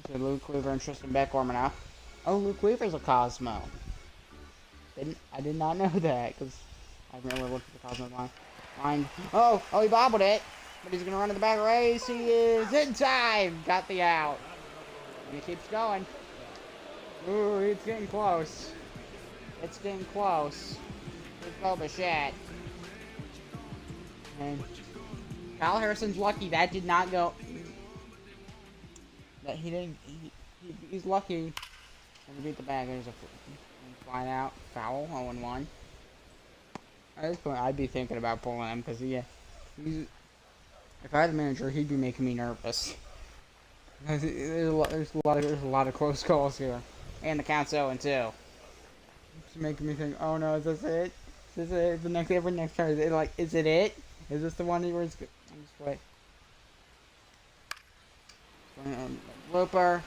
so Luke Weaver and Tristan Beck warming up. Oh, Luke Weaver's a Cosmo. I did not know that, because I remember looking at the Cosmo line. Oh, he bobbled it, but he's gonna run to the back race. He is in time. Got the out, and he keeps going. Ooh, it's getting close. It's getting close. Here's Bo Bichette. And Kyle Harrison's lucky that did not go. That he didn't. He's lucky. And he beat the bag. There's a fly out foul. 0-1. At this point, I'd be thinking about pulling him, because if I had a manager, he'd be making me nervous. There's a lot of close calls here, and the count's 0-2. It's making me think, oh no, is this it? Is this it? Every next turn, is it? Is it? Is this the one where it's Wait. Looper.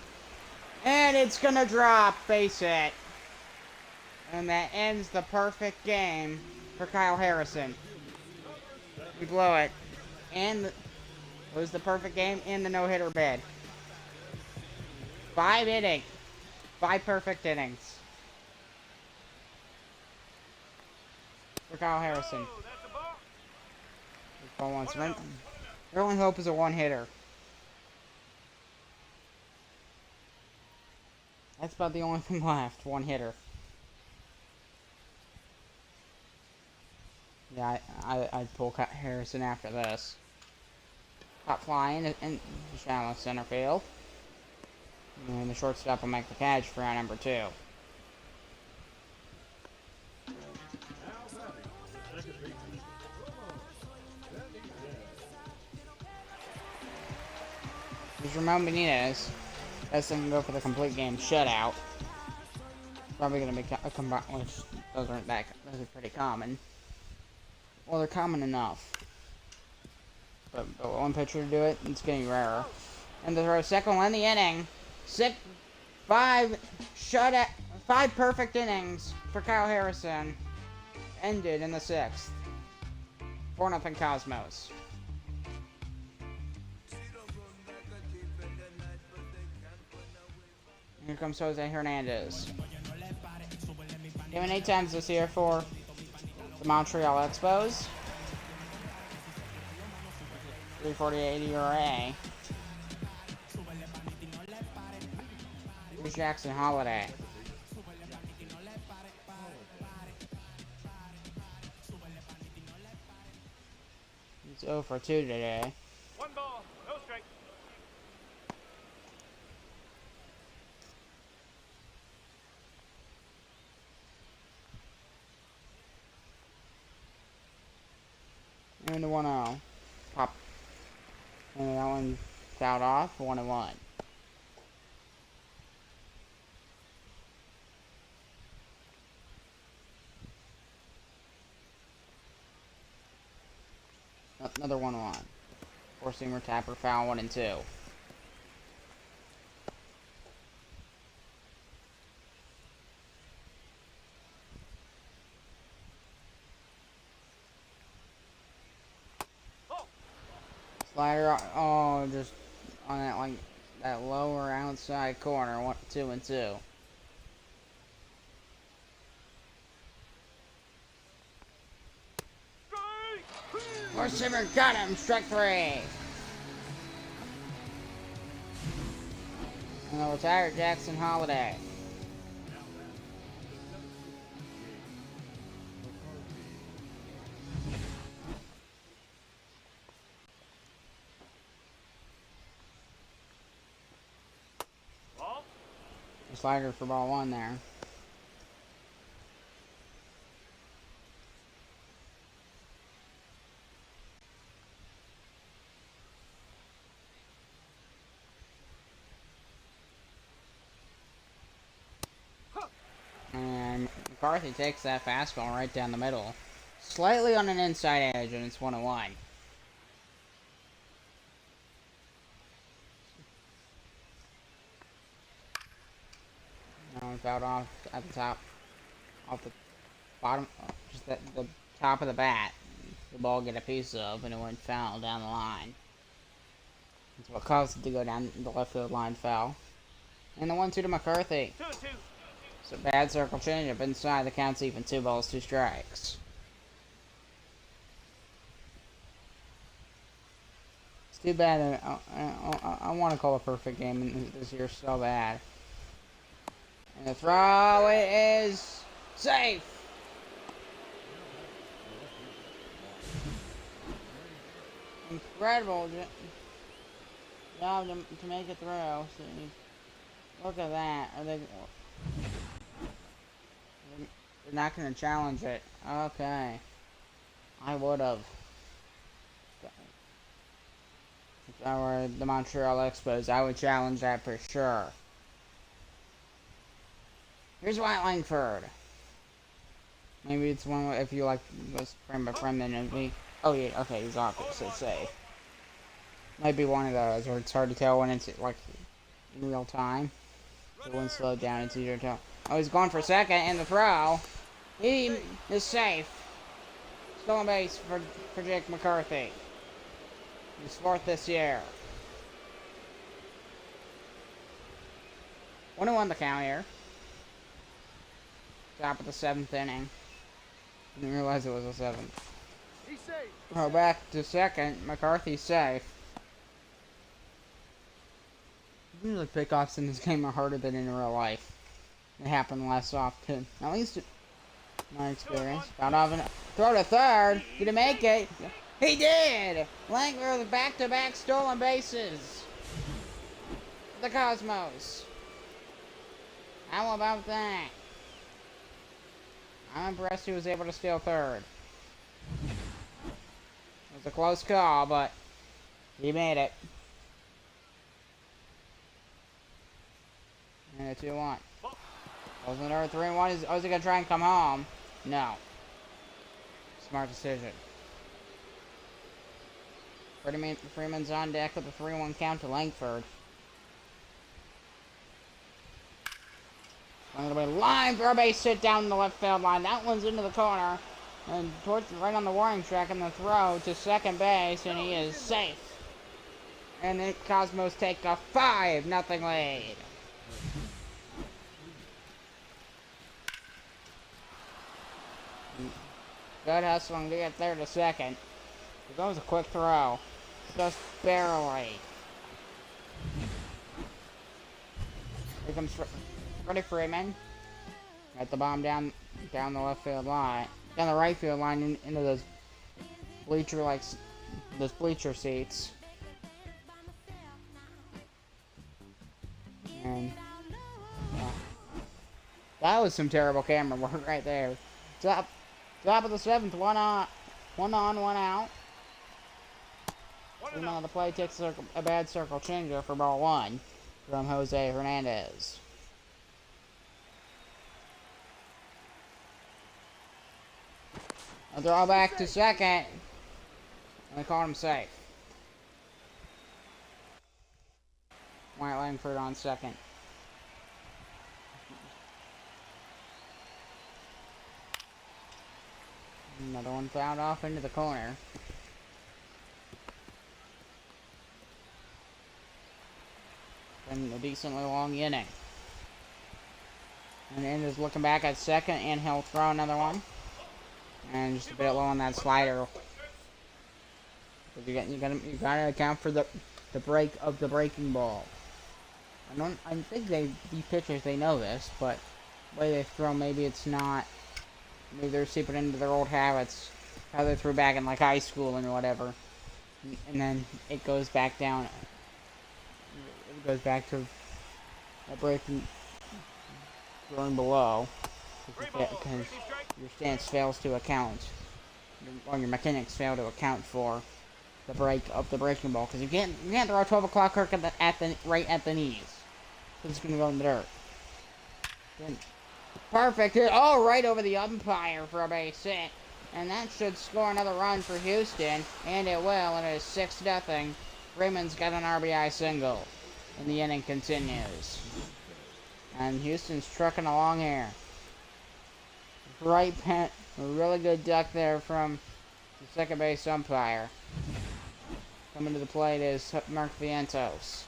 And it's gonna drop. Base hit. And that ends the perfect game for Kyle Harrison. We blow it. And it was the perfect game in the no-hitter bid. 5 innings. 5 perfect innings. For Kyle Harrison. Oh, that's a ball. Ball once. Their only hope is a one-hitter. That's about the only thing left. One hitter. Yeah, I'd pull Harrison after this. Top flying in the shallow center field. And the shortstop will make the catch for round number 2. Now batting, the second baseman, There's Ramon Benitez. That's going to go for the complete game shutout. Probably going to be a combine, which those are pretty common. Well, they're common enough. But one pitcher to do it, it's getting rarer. And to throw second one in the inning. 5 perfect innings for Kyle Harrison. Ended in the 6th. 4-0 Cosmos. Here comes Jose Hernandez. Given 8 times this year for the Montreal Expos. 3.48 ERA. Here's Jackson Holiday. He's 0 for 2 today. 1 ball, no strike. And the 1-0. Pop. And that one fouled off. 1-1. Another 1-1. Four-seamer tapper foul 1-2. Slider, oh, just on that, like, that lower outside corner, 2-2. More Simmer got him, strike 3. And the retired Jackson Holiday. Ball. Slider for ball 1 there. And McCarthy takes that fastball right down the middle. Slightly on an inside edge, and it's 1-1. Now it's out off at the top, off the bottom, just the top of the bat. The ball get a piece of, and it went foul down the line. That's what caused it to go down the left field line foul. And the 1-2 to McCarthy. 2-2. So bad circle changeup inside. The count's even 2 balls, 2 strikes. It's too bad. I want to call a perfect game this year so bad. And the throw is safe. Incredible job to make it through. So look at that. They're not going to challenge it. Okay. I would have. If I were the Montreal Expos, I would challenge that for sure. Here's White Langford. Maybe it's one if you like this frame by frame, then it'd be. Oh yeah, okay, he's off it, so it's safe. Might be one of those where it's hard to tell when it's like in real time. So when slowed down, it's easier to tell. Oh, he's going for second, and the throw. He is safe. Stolen base for Jake McCarthy. He's fourth this year. 1-1 the count here. Top of the 7th inning. Didn't realize it was the 7th. He's safe. Oh, back to second. McCarthy's safe. Usually pickoffs in this game are harder than in real life. They happen less often. At least in my experience. Found off and throw to third. Did he make it? He did! Langler with back-to-back stolen bases. The Cosmos. How about that? I'm impressed he was able to steal third. It was a close call, but he made it. And a 2-1. Wasn't there a 3-1? Is he gonna try and come home? No. Smart decision. Freeman's on deck with a 3-1 count to Langford. Line for a base hit down the left field line. That one's into the corner. And towards right on the warning track, and the throw to second base, and he is safe. And the Cosmos take a 5-0 lead. Good hustling to get there to second. That was a quick throw. Just barely. Here comes Freddie Freeman. Got the bomb down the left field line. Down the right field line into those bleacher seats. And that was some terrible camera work right there. Top of the 7th, one on, one out. The play takes a bad circle changer for ball 1 from Jose Hernandez. A throw back to second, and they called him safe. Wyatt Langford on second. Another one fouled off into the corner. Been a decently long inning. And Ender's looking back at second, and he'll throw another one. And just a bit low on that slider. But you gotta account for the break of the breaking ball. I think these pitchers, they know this, but the way they throw, maybe it's not. Maybe they're seeping into their old habits, how they threw back in like high school and whatever, and then it goes back down. It goes back to that breaking, throwing below, because your stance fails to account, or your mechanics fail to account for the break of the breaking ball, because you can't throw a 12 o'clock hook right at the knees, because it's gonna go in the dirt. Then, perfect hit, right over the umpire for a base hit, and that should score another run for Houston, and it will, and it is 6-0. Raymond's got an RBI single, and the inning continues. And Houston's trucking along here. Right pen, a really good duck there from the second base umpire. Coming to the plate is Mark Vientos.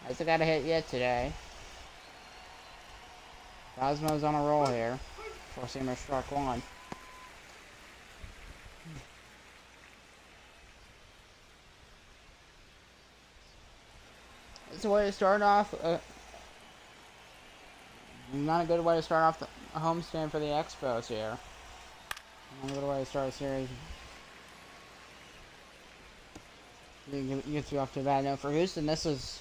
Hasn't got a hit yet today. Cosmo's on a roll here. Four-seamer struck one. It's a way to start off. Not a good way to start off a homestand for the Expos here. Not a good way to start a series. You get you off to a bad note. For Houston, this is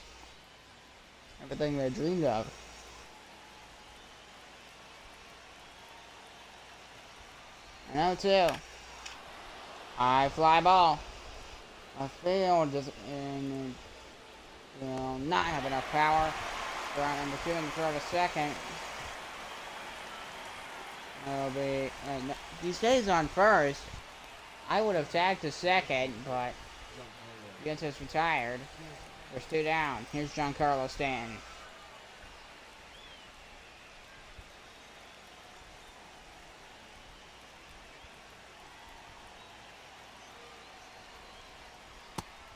everything they dreamed of. And 0-2. High fly ball. A field doesn't, and will not have enough power. Throw number 2 and throw to second. That'll be. He stays on first. I would have tagged to second, but Vientos retired. There's 2 down. Here's Giancarlo Stanton.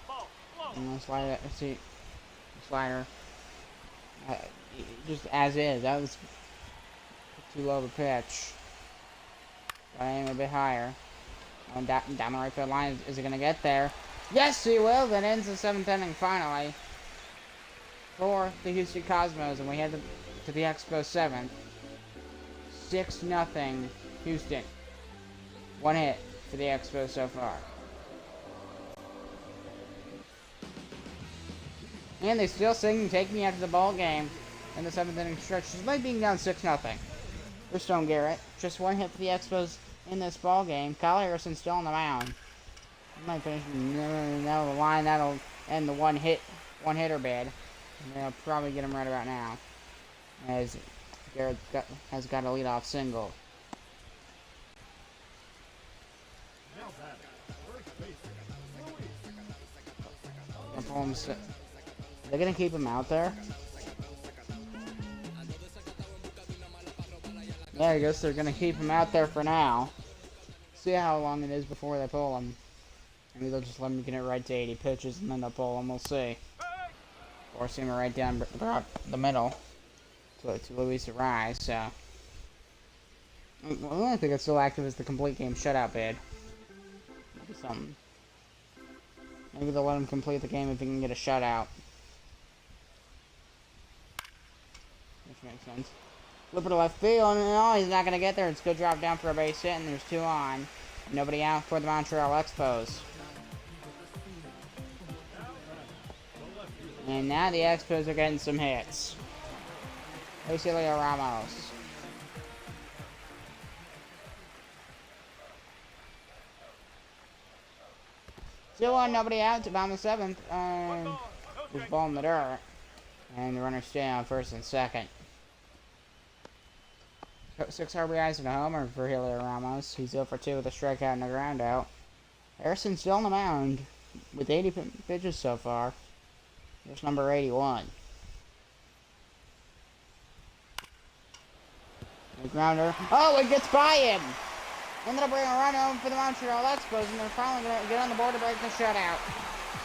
Ball. Low. And slider. Just as is. That was too low of a pitch. Gotta aim a bit higher. Down the right field line. Is it gonna get there? Yes, he will. That ends the 7th inning finally for the Houston Cosmos, and we head to the Expos 7th. 6-0 Houston. 1 hit for the Expos so far. And they still sing "Take Me Out to the Ball Game" in the 7th inning stretch, despite being down 6-0. For Stone Garrett, just 1 hit for the Expos in this ball game. Kyle Harrison still on the mound. He might finish the line. That'll end the one-hitter bid. And they'll probably get him right about now, as Garrett has got a leadoff single. Now batting, first baseman, They're gonna keep him out there. Yeah, I guess they're gonna keep him out there for now. See how long it is before they pull him. Maybe they'll just let him get it right to 80 pitches and then they'll pull him. We'll see. Or seam it right down the middle to Luis Arise. So the only thing that's still active is the complete game shutout bid. Maybe something. Maybe they'll let him complete the game if he can get a shutout. Which makes sense. Flipper to left field. No, he's not going to get there. It's going to drop down for a base hit, and there's 2 on. Nobody out for the Montreal Expos. And now the Expos are getting some hits. Lucilio Ramos. Still on, nobody out to bottom of the 7th. There's ball in the dirt. And the runners stay on first and second. 6 RBIs and a homer for Helio Ramos. He's 0 for 2 with a strikeout and a ground out. Harrison's still on the mound with 80 pitches so far. Here's number 81. The grounder. Oh, it gets by him! Ended up bringing a run home for the Montreal Expos, and they're finally going to get on the board to break the shutout.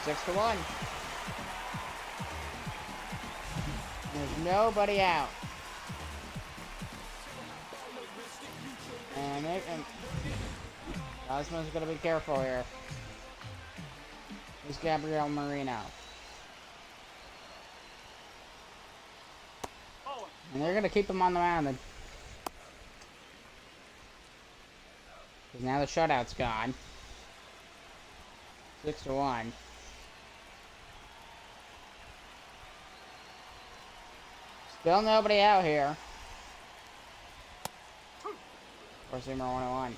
6-1. There's nobody out. And Cosmo's got to be careful here. Here's Gabriel Marino. And they're going to keep him on the mound. Because now the shutout's gone. 6-1. Still nobody out here. Four-seamer 101.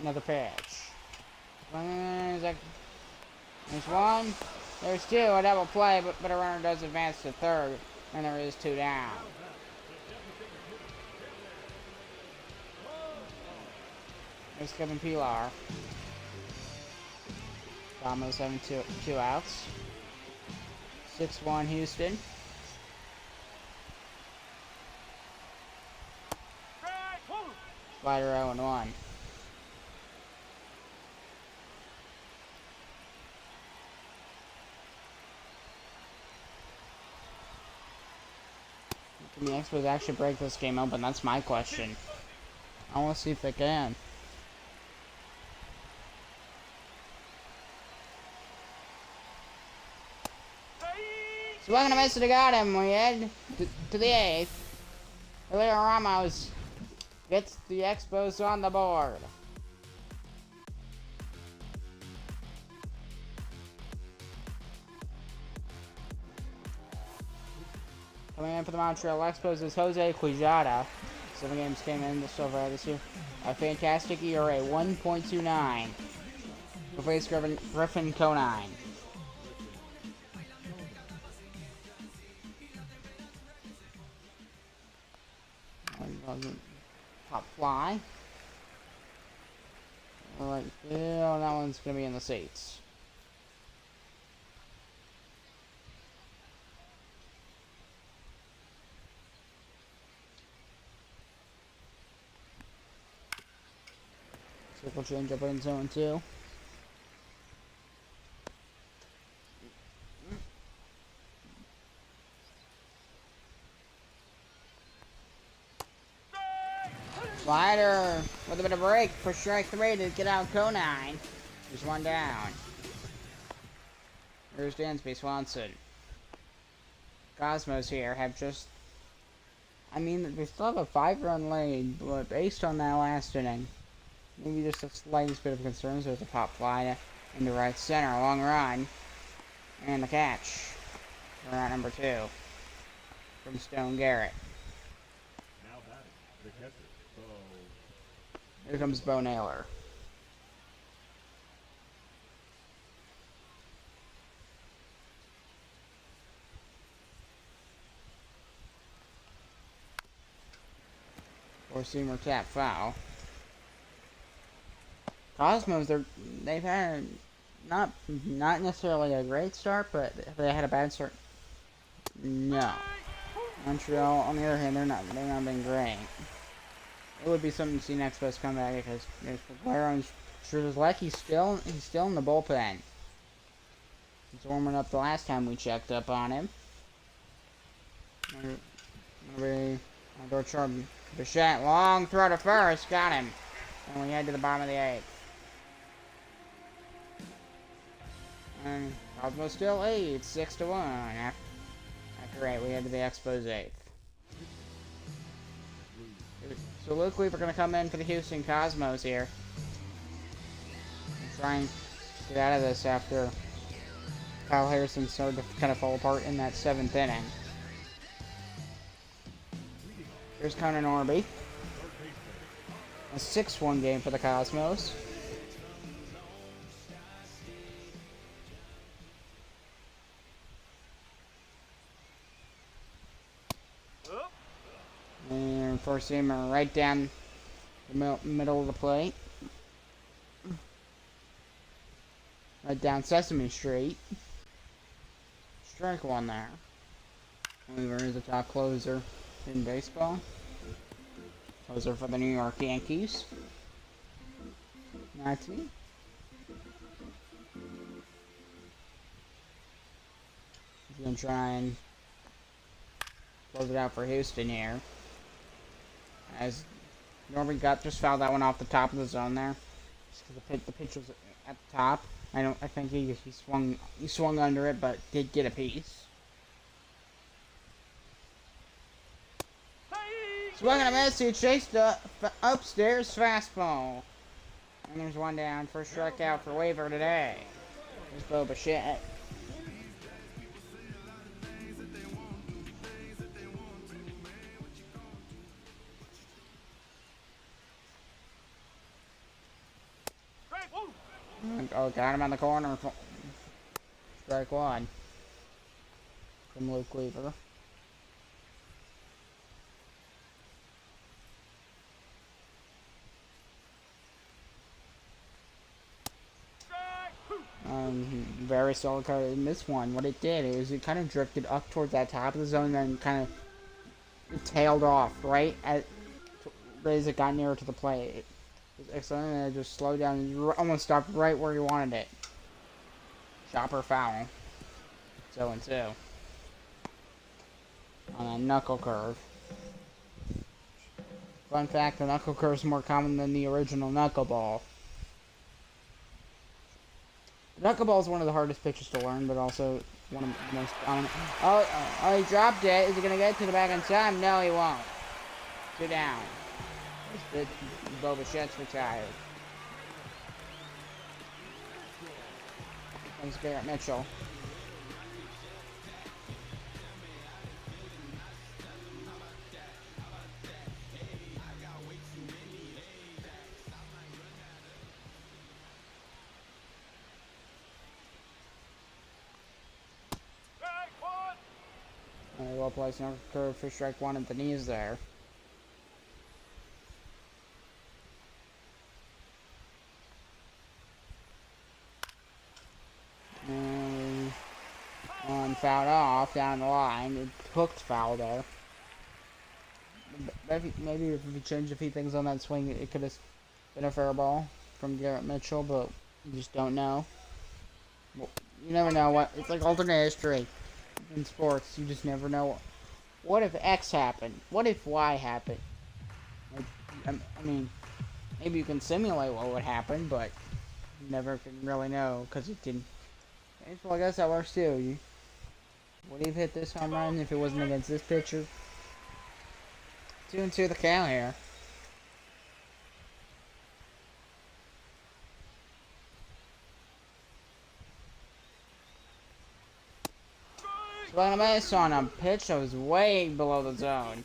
Another pitch. There's 1. There's 2. A double play, but a runner does advance to third, and there is 2 down. There's Kevin Pilar. Combo 7, 2 outs. 6-1 Houston. Slider 0-1. Can the Expos actually break this game open? That's my question. I want to see if they can. Swung and a miss, and got him. We head to the 8th. Julio Ramos gets the Expos on the board. Coming in for the Montreal Expos is Jose Quijada. 7 games came in so far this year. A fantastic ERA, 1.29. Replace Griffin Conine. Pop fly. Alright, yeah, that one's gonna be in the seats. Circle change up in zone 2. Slider with a bit of break for strike 3 to get out Conine. There's one down. Here's Dansby Swanson. Cosmos here have just... I mean, they still have a 5-run lead, but based on that last inning, maybe just the slightest bit of concerns. There's a pop fly into right center, a long run, and the catch. We're at number 2 from Stone Garrett. Now batting, the catcher, Bo. Here comes Bo Naylor. Four-seamer tap foul. Cosmos, they've had not necessarily a great start, but they had a bad start. No. Montreal, on the other hand, they've not been great. It would be something to see Expos come back because he's still in the bullpen. He's warming up the last time we checked up on him. Bichette, long throw to first, got him. And we head to the bottom of the 8th. And Cosmos still leads 6-1. After 8, we head to the Expos 8th. So Luke Weaver going to come in for the Houston Cosmos here. And try and get out of this after Kyle Harrison started to kind of fall apart in that 7th inning. Here's Conan Orby. A 6-1 game for the Cosmos. And four-seamer right down the middle of the plate. Right down Sesame Street. Strike 1 there. Weaver is the top closer in baseball. Closer for the New York Yankees. 19. He's gonna try and close it out for Houston here. As Norman just fouled that one off the top of the zone there. Just because the pitch was at the top. I think he swung under it, but did get a piece. Swung and a miss. He chased the upstairs fastball. And there's one down. First strikeout for Weaver today. There's Bo Bichette. Oh, got him on the corner. Strike 1 from Luke Weaver. Very solid card in this one. What it did is it kind of drifted up towards that top of the zone and then kind of tailed off right as it got nearer to the plate. It was excellent, and it just slowed down and almost stopped right where you wanted it. Chopper foul. 0-2. On a knuckle curve. Fun fact, the knuckle curve is more common than the original knuckleball. The knuckleball is one of the hardest pitches to learn, but also one of the most common. Oh, he dropped it. Is he going to get it to the back in time? No, he won't. 2 down. Bo Bichette's retired. Comes Garrett Mitchell. Well placed, no curve for strike 1 at the knees there. fouled off down the line. It hooked foul there. Maybe if we changed a few things on that swing, it could have been a fair ball from Garrett Mitchell, but you just don't know. Well, you never know what. It's like alternate history in sports. You just never know. What if X happened? What if Y happened? Like, I mean, maybe you can simulate what would happen, but you never can really know because it didn't. Well, I guess that works too. Would he have hit this home run if it wasn't against this pitcher? 2-2 the count here. Swung a miss on a pitch that was way below the zone.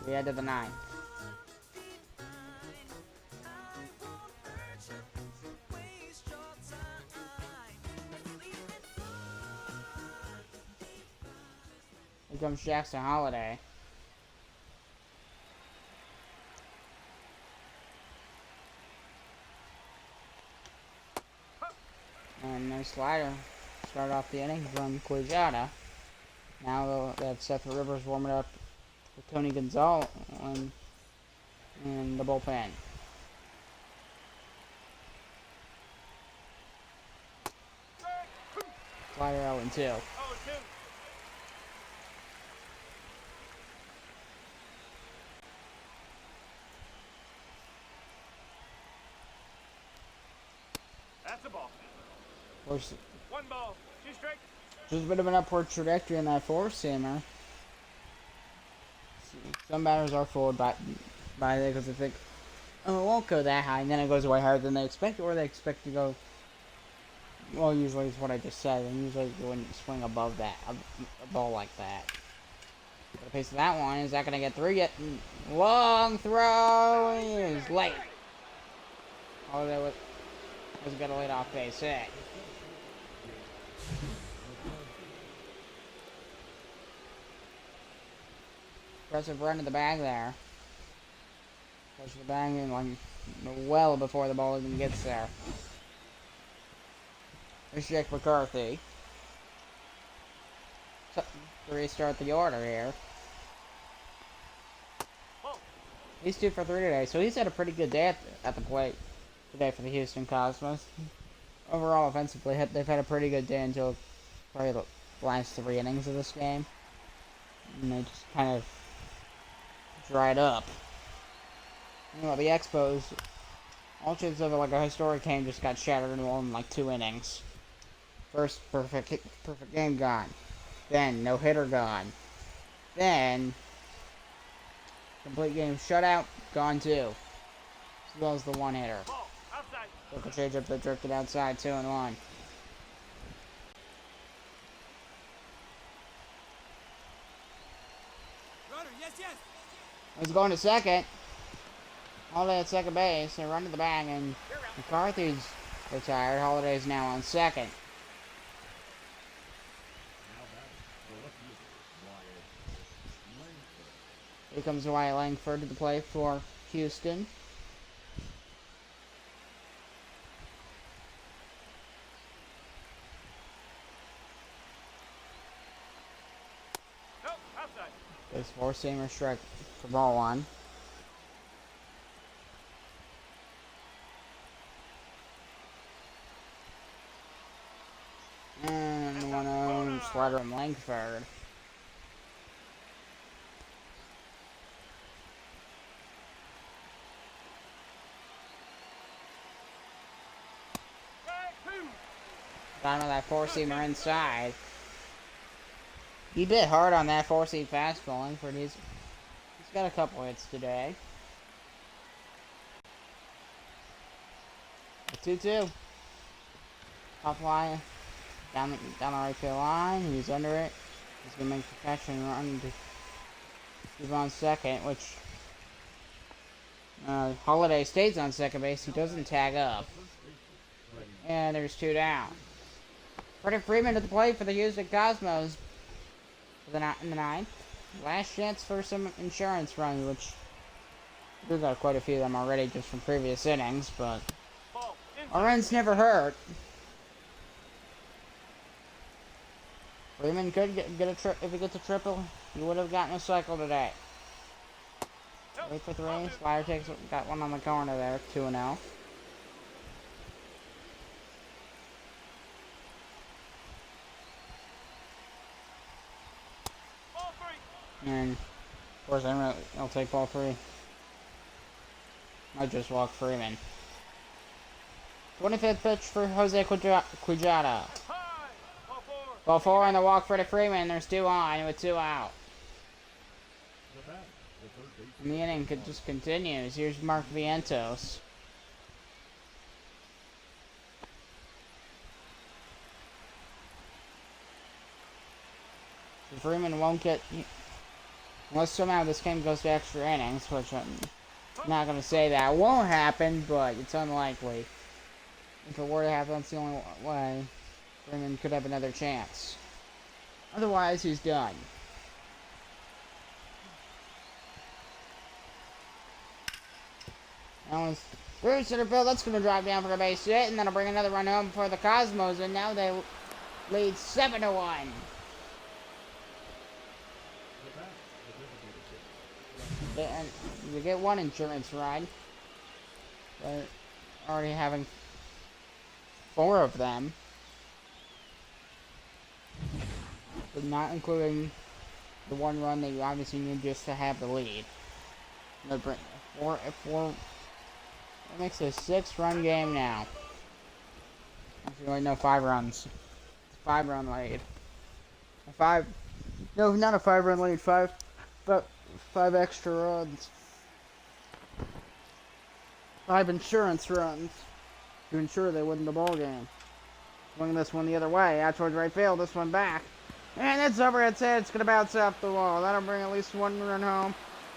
We head to the ninth. Here comes Jackson Holiday. And nice slider. Start off the inning from Quijada. Now that Seth Rivers warming up with Tony Gonzalez in the bullpen. Slider 0-2. That's a ball. Course, 1 ball, 2 strikes. there's a bit of an upward trajectory in that four-seamer. Some batters are fooled by it because they think, oh, it won't go that high, and then it goes way higher than they expect, or they expect to go. Well, usually it's what I just said, and usually you wouldn't swing above that, a ball like that. But the pace of that one, is that going to get through yet? Long throw is late. Holiday was got a lead off base hit. Impressive run to the bag there. Push the bag in like well before the ball even gets there. There's Jake McCarthy. So, to restart the order here. He's 2 for 3 today, so he's had a pretty good day at the plate today for the Houston Cosmos. Overall, offensively, they've had a pretty good day until probably the last 3 innings of this game. And they just kind of dried up. You know, the Expos, all chance of like a historic game just got shattered in like 2 innings. First, perfect game gone. Then, no hitter gone. Then, complete game shutout, gone too. As well as the 1 hitter. Took a change up that drifted outside, 2-1. Runner, yes, yes. He's going to second. Holiday at second base. They run to the bag, and McCarthy's retired. Holiday's now on second. Here comes Wyatt Langford to the plate for Houston. Nope, outside. This 4-seamer strike for ball 1. And 1-0 slider from Langford. Down on that 4-seamer inside. He bit hard on that 4-seam fastball. Langford, he's got a couple hits today. 2-2. Top line. Down the right field line. He's under it. He's going to make the catch and run to move on second, which Holiday stays on second base. He doesn't tag up. And there's 2 down. Freddie Freeman to the plate for the Houston Cosmos in the 9th. Last chance for some insurance runs, which we've got quite a few of them already just from previous innings, but our runs never hurt. Freeman could get a trip if he gets a triple. He would have gotten a cycle today. Wait for three. Slider got one on the corner there. 2-0. Ball three. And of course, I'll take ball three. I just walk Freeman. 25th pitch for Jose Quijada. High. Ball four. Ball four and the walk for the Freeman. There's 2 on with 2 out. The bat, the third base. And the inning could just continues. Here's Mark Vientos. Freeman won't get, unless somehow this game goes to extra innings, which I'm not going to say that won't happen, but it's unlikely. If it were to happen, that's the only way Freeman could have another chance. Otherwise, he's done. That one's through center field. That's going to drive down for a base hit, and that'll bring another run home for the Cosmos, and now they lead 7-1. And you get one insurance ride. They're already having 4 of them. But not including the 1 run that you obviously need just to have the lead. It makes it a 6-run game now. Actually, no, 5 runs. 5-run lead. No, not a 5-run lead. 5 extra runs. 5 insurance runs to ensure they win the ball game. Swing this one the other way, out towards right field. This one back, and it's over its head. It's gonna bounce off the wall. That'll bring at least 1 run home.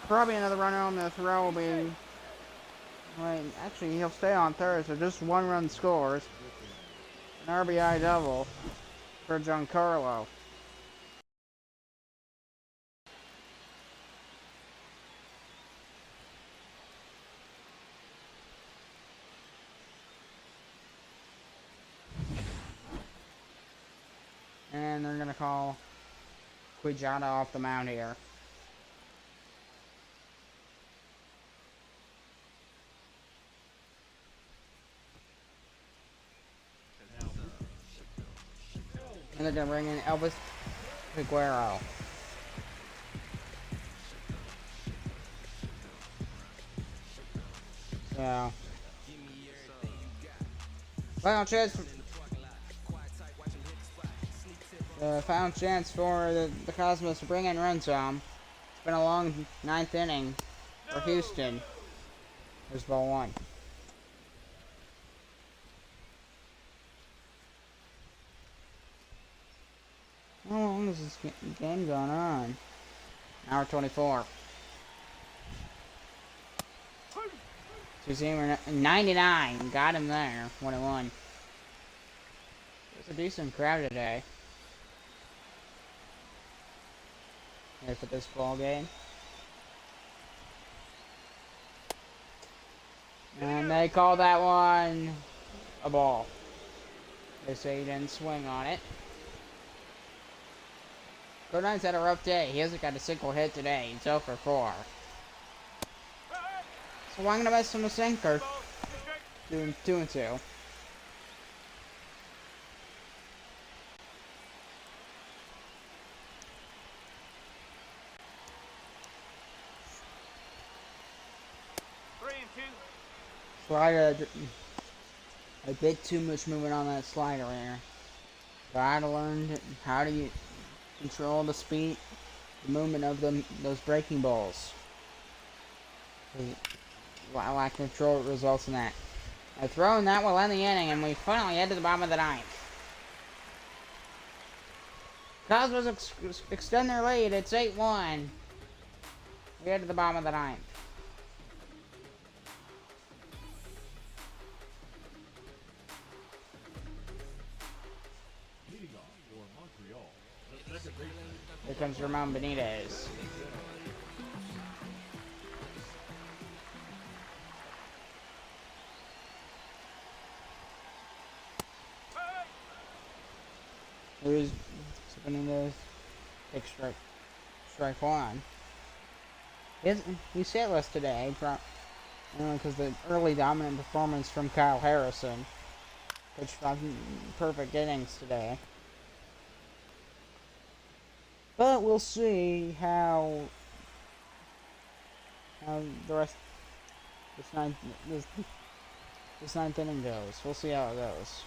Probably another run home. The throw will be. Wait, actually, he'll stay on third. So just 1 run scores. An RBI double for Giancarlo. And they're going to call Quijada off the mound here. And they're going to bring in Elvis Figueroa. So, final chance for the Cosmos to bring in runs on. It's been a long 9th inning for Houston. There's ball 1. How long has this game gone on? Hour 24. 2-seamer 99. Got him there. 1-1. It's a decent crowd today. Here for this ball game. And they call that one a ball. They say he didn't swing on it. Gordon's had a rough day. He hasn't got a single hit today. He's 0 for 4. So I'm gonna miss him a sinker. 2-2. Slider, a bit too much movement on that slider there. Gotta learn how to control the speed, the movement of those breaking balls. Lack of control results in that. A throw and that will end the inning, and we finally head to the bottom of the 9th. Cosmos extend their lead. It's 8-1. We head to the bottom of the 9th. Montreal, the second baseman. Here comes Ramon Benitez. Who's Benitez takes strike one. He's hitless today, because the early dominant performance from Kyle Harrison. Pitched 5 perfect innings today. But we'll see how the rest this ninth inning goes. We'll see how it goes.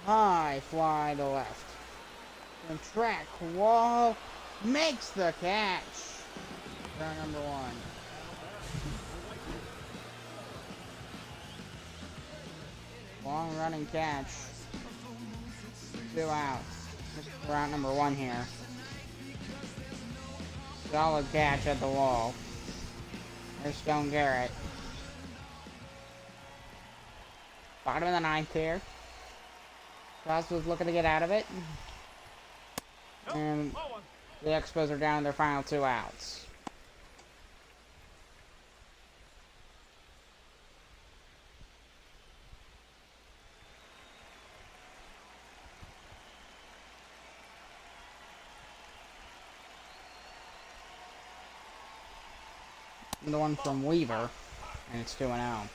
High fly to left. And track wall makes the catch. Round number 1. Long running catch. 2 outs. Round number 1 here. Solid catch at the wall. There's Stone Garrett. Bottom of the 9th here. Cosmo's looking to get out of it. And the Expos are down to their final 2 outs. The one from Weaver, and it's 2-0.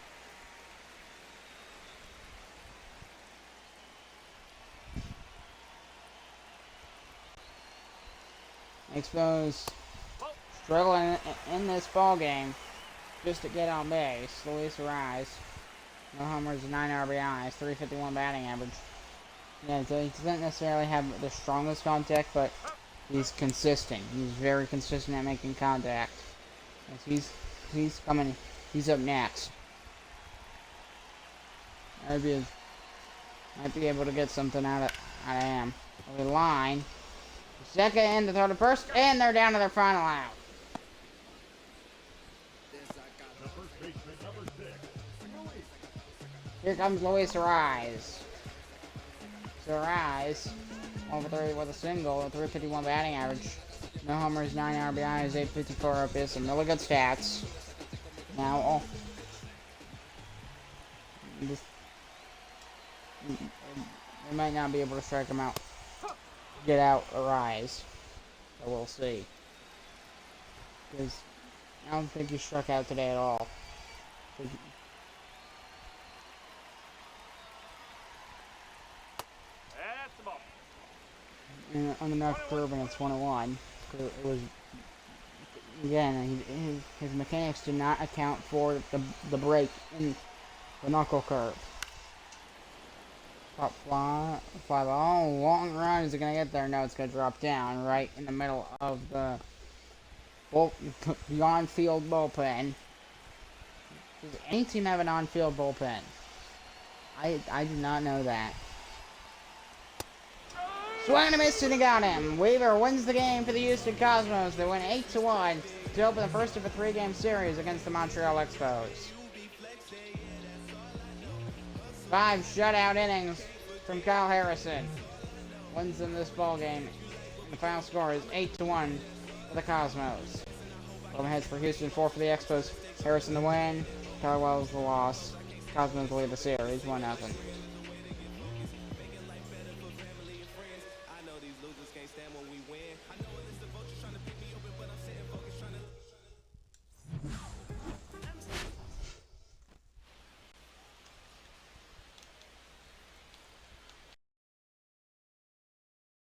Expos struggling in this ball game just to get on base. Luis Arise, no homers, 9 RBIs, 351 batting average. Yeah, so he doesn't necessarily have the strongest contact, but he's consistent. He's very consistent at making contact. He's coming. He's up next. Might be able to get something out of him. We line. Second and the throw to first, and they're down to their final out. Here comes Luis Arise. So Arise, 1-for-3 with a single, 351 batting average. No homers, 9 RBIs, 854 OPS, some really good stats. Now, they might not be able to strike him out. Get out Arise. So we'll see. Because I don't think he struck out today at all. That's the ball. And on the next curve, and it's 1-1. It was, again, his mechanics did not account for the break in the knuckle curve. Pop fly ball, long run. Is it gonna get there? No, it's gonna drop down right in the middle of the on-field bullpen. Does any team have an on-field bullpen? I did not know that. Swing and a miss, and he got him. Weaver wins the game for the Houston Cosmos. They win 8-1 to open the first of a 3-game series against the Montreal Expos. 5 shutout innings from Kyle Harrison. Wins in this ball game. The final score is 8-1 for the Cosmos. 11 heads for Houston, 4 for the Expos. Harrison the win. Kyle Wells the loss. Cosmos lead the series 1-0.